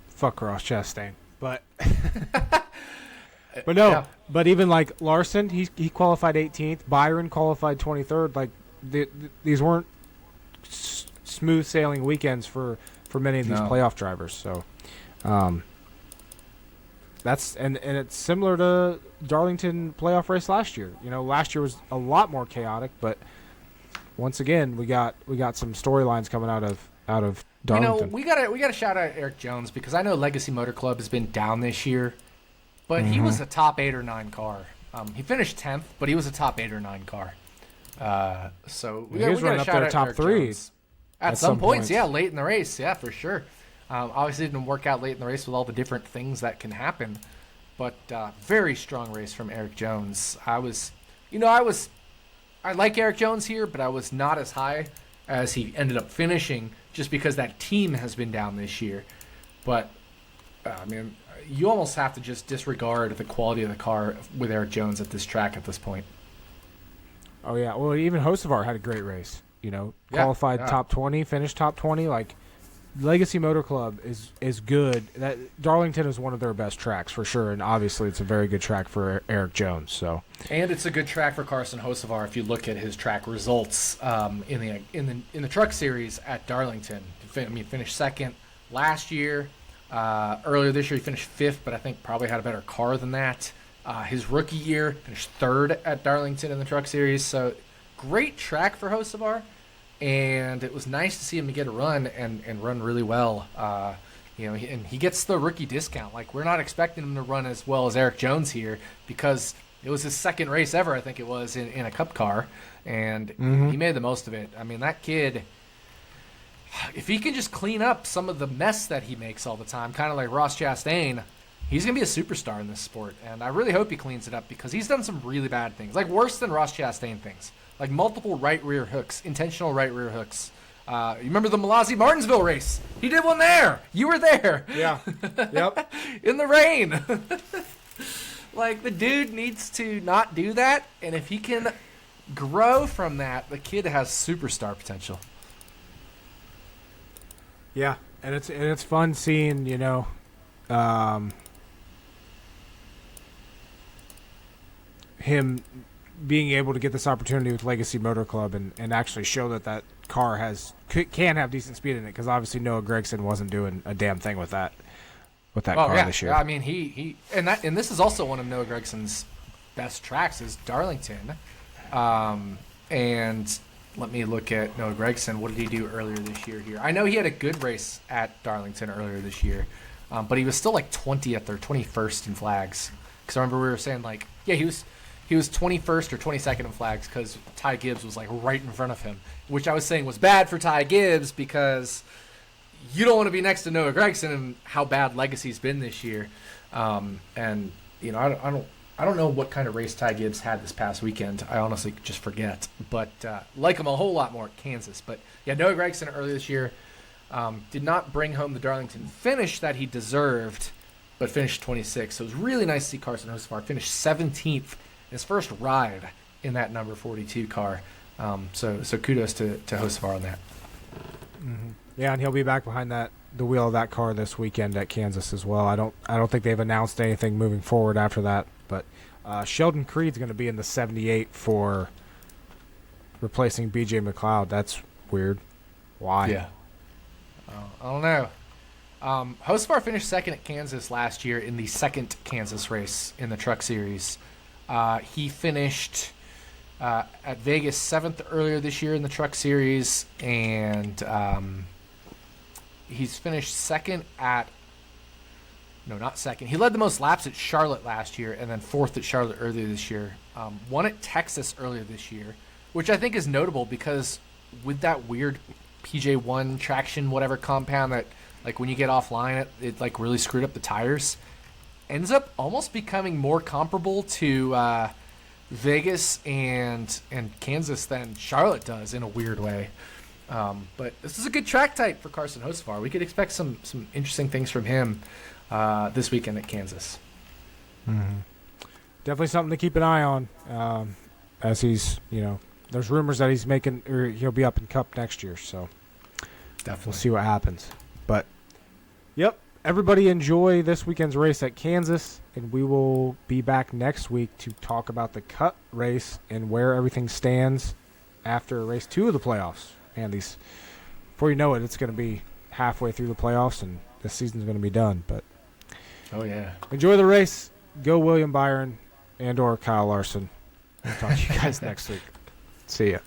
Fuck Ross Chastain. But no, yeah. But even like Larson, he qualified 18th. Byron qualified 23rd. Like these weren't smooth sailing weekends for many of these playoff drivers. So that's and it's similar to Darlington playoff race last year. Last year was a lot more chaotic, but once again we got some storylines coming out of Darlington. We gotta shout out Eric Jones because I know Legacy Motor Club has been down this year. But he was a top 8 or 9 car. He finished 10th, but he was a top 8 or 9 car. So we got to shout out top Eric 3 Jones. At some points, yeah, late in the race, yeah, for sure. Obviously, it didn't work out late in the race with all the different things that can happen. But very strong race from Eric Jones. I like Eric Jones here, but I was not as high as he ended up finishing just because that team has been down this year. But, you almost have to just disregard the quality of the car with Eric Jones at this track at this point. Oh, yeah. Well, even Hocevar had a great race. Qualified top 20, finished top 20. Like, Legacy Motor Club is good. That Darlington is one of their best tracks for sure, and obviously it's a very good track for Eric Jones. So, and it's a good track for Carson Hocevar if you look at his track results in the Truck Series at Darlington. He finished second last year. Earlier this year, he finished 5th, but I think probably had a better car than that. His rookie year, finished 3rd at Darlington in the Truck Series. So, great track for Hocevar, and it was nice to see him get a run and run really well. And he gets the rookie discount. Like, we're not expecting him to run as well as Eric Jones here because it was his second race ever, I think it was, in a Cup car, and he made the most of it. I mean, that kid, if he can just clean up some of the mess that he makes all the time, kind of like Ross Chastain, he's going to be a superstar in this sport. And I really hope he cleans it up because he's done some really bad things, like worse than Ross Chastain things, like multiple right rear hooks, intentional right rear hooks. You remember the Malazzi-Martinsville race? He did one there. You were there. Yeah. Yep. In the rain. Like, the dude needs to not do that. And if he can grow from that, the kid has superstar potential. Yeah, and it's fun seeing, him being able to get this opportunity with Legacy Motor Club and actually show that car can have decent speed in it, because obviously Noah Gragson wasn't doing a damn thing with that car this year. I mean, he and this is also one of Noah Gregson's best tracks is Darlington, and let me look at Noah Gragson. What did he do earlier this year here? I know he had a good race at Darlington earlier this year, but he was still like 20th or 21st in flags. Because I remember we were saying, like, yeah, he was 21st or 22nd in flags because Ty Gibbs was like right in front of him, which I was saying was bad for Ty Gibbs because you don't want to be next to Noah Gragson and how bad Legacy's been this year. And I don't know what kind of race Ty Gibbs had this past weekend. I honestly just forget. But like him a whole lot more at Kansas. But yeah, Noah Gragson earlier this year did not bring home the Darlington finish that he deserved. but finished 26th. So it was really nice to see Carson Hocevar finish 17th in his first ride in that number 42 car. So kudos to Hocevar on that. Mm-hmm. Yeah, and he'll be back behind the wheel of that car this weekend at Kansas as well. I don't think they've announced anything moving forward after that, but Sheldon Creed's going to be in the 78 for replacing B.J. McLeod. That's weird. Why? Yeah. I don't know. Hocevar finished second at Kansas last year in the second Kansas race in the Truck Series. He finished at Vegas 7th earlier this year in the Truck Series, and he's finished second at – no, not second. He led the most laps at Charlotte last year and then 4th at Charlotte earlier this year. Won at Texas earlier this year, which I think is notable because with that weird PJ1 traction whatever compound that, like, when you get offline, it like really screwed up the tires, ends up almost becoming more comparable to Vegas and Kansas than Charlotte does in a weird way. But this is a good track type for Carson Hocevar. We could expect some interesting things from him this weekend at Kansas. Mm-hmm. Definitely something to keep an eye on as he's, there's rumors that he'll be up in Cup next year. So Definitely. We'll see what happens. But, yep, everybody enjoy this weekend's race at Kansas, and we will be back next week to talk about the Cup race and where everything stands after race 2 of the playoffs. And before you know it, it's going to be halfway through the playoffs, and this season's going to be done. But oh yeah, enjoy the race. Go William Byron and/or Kyle Larson. We'll talk to you guys next week. See ya.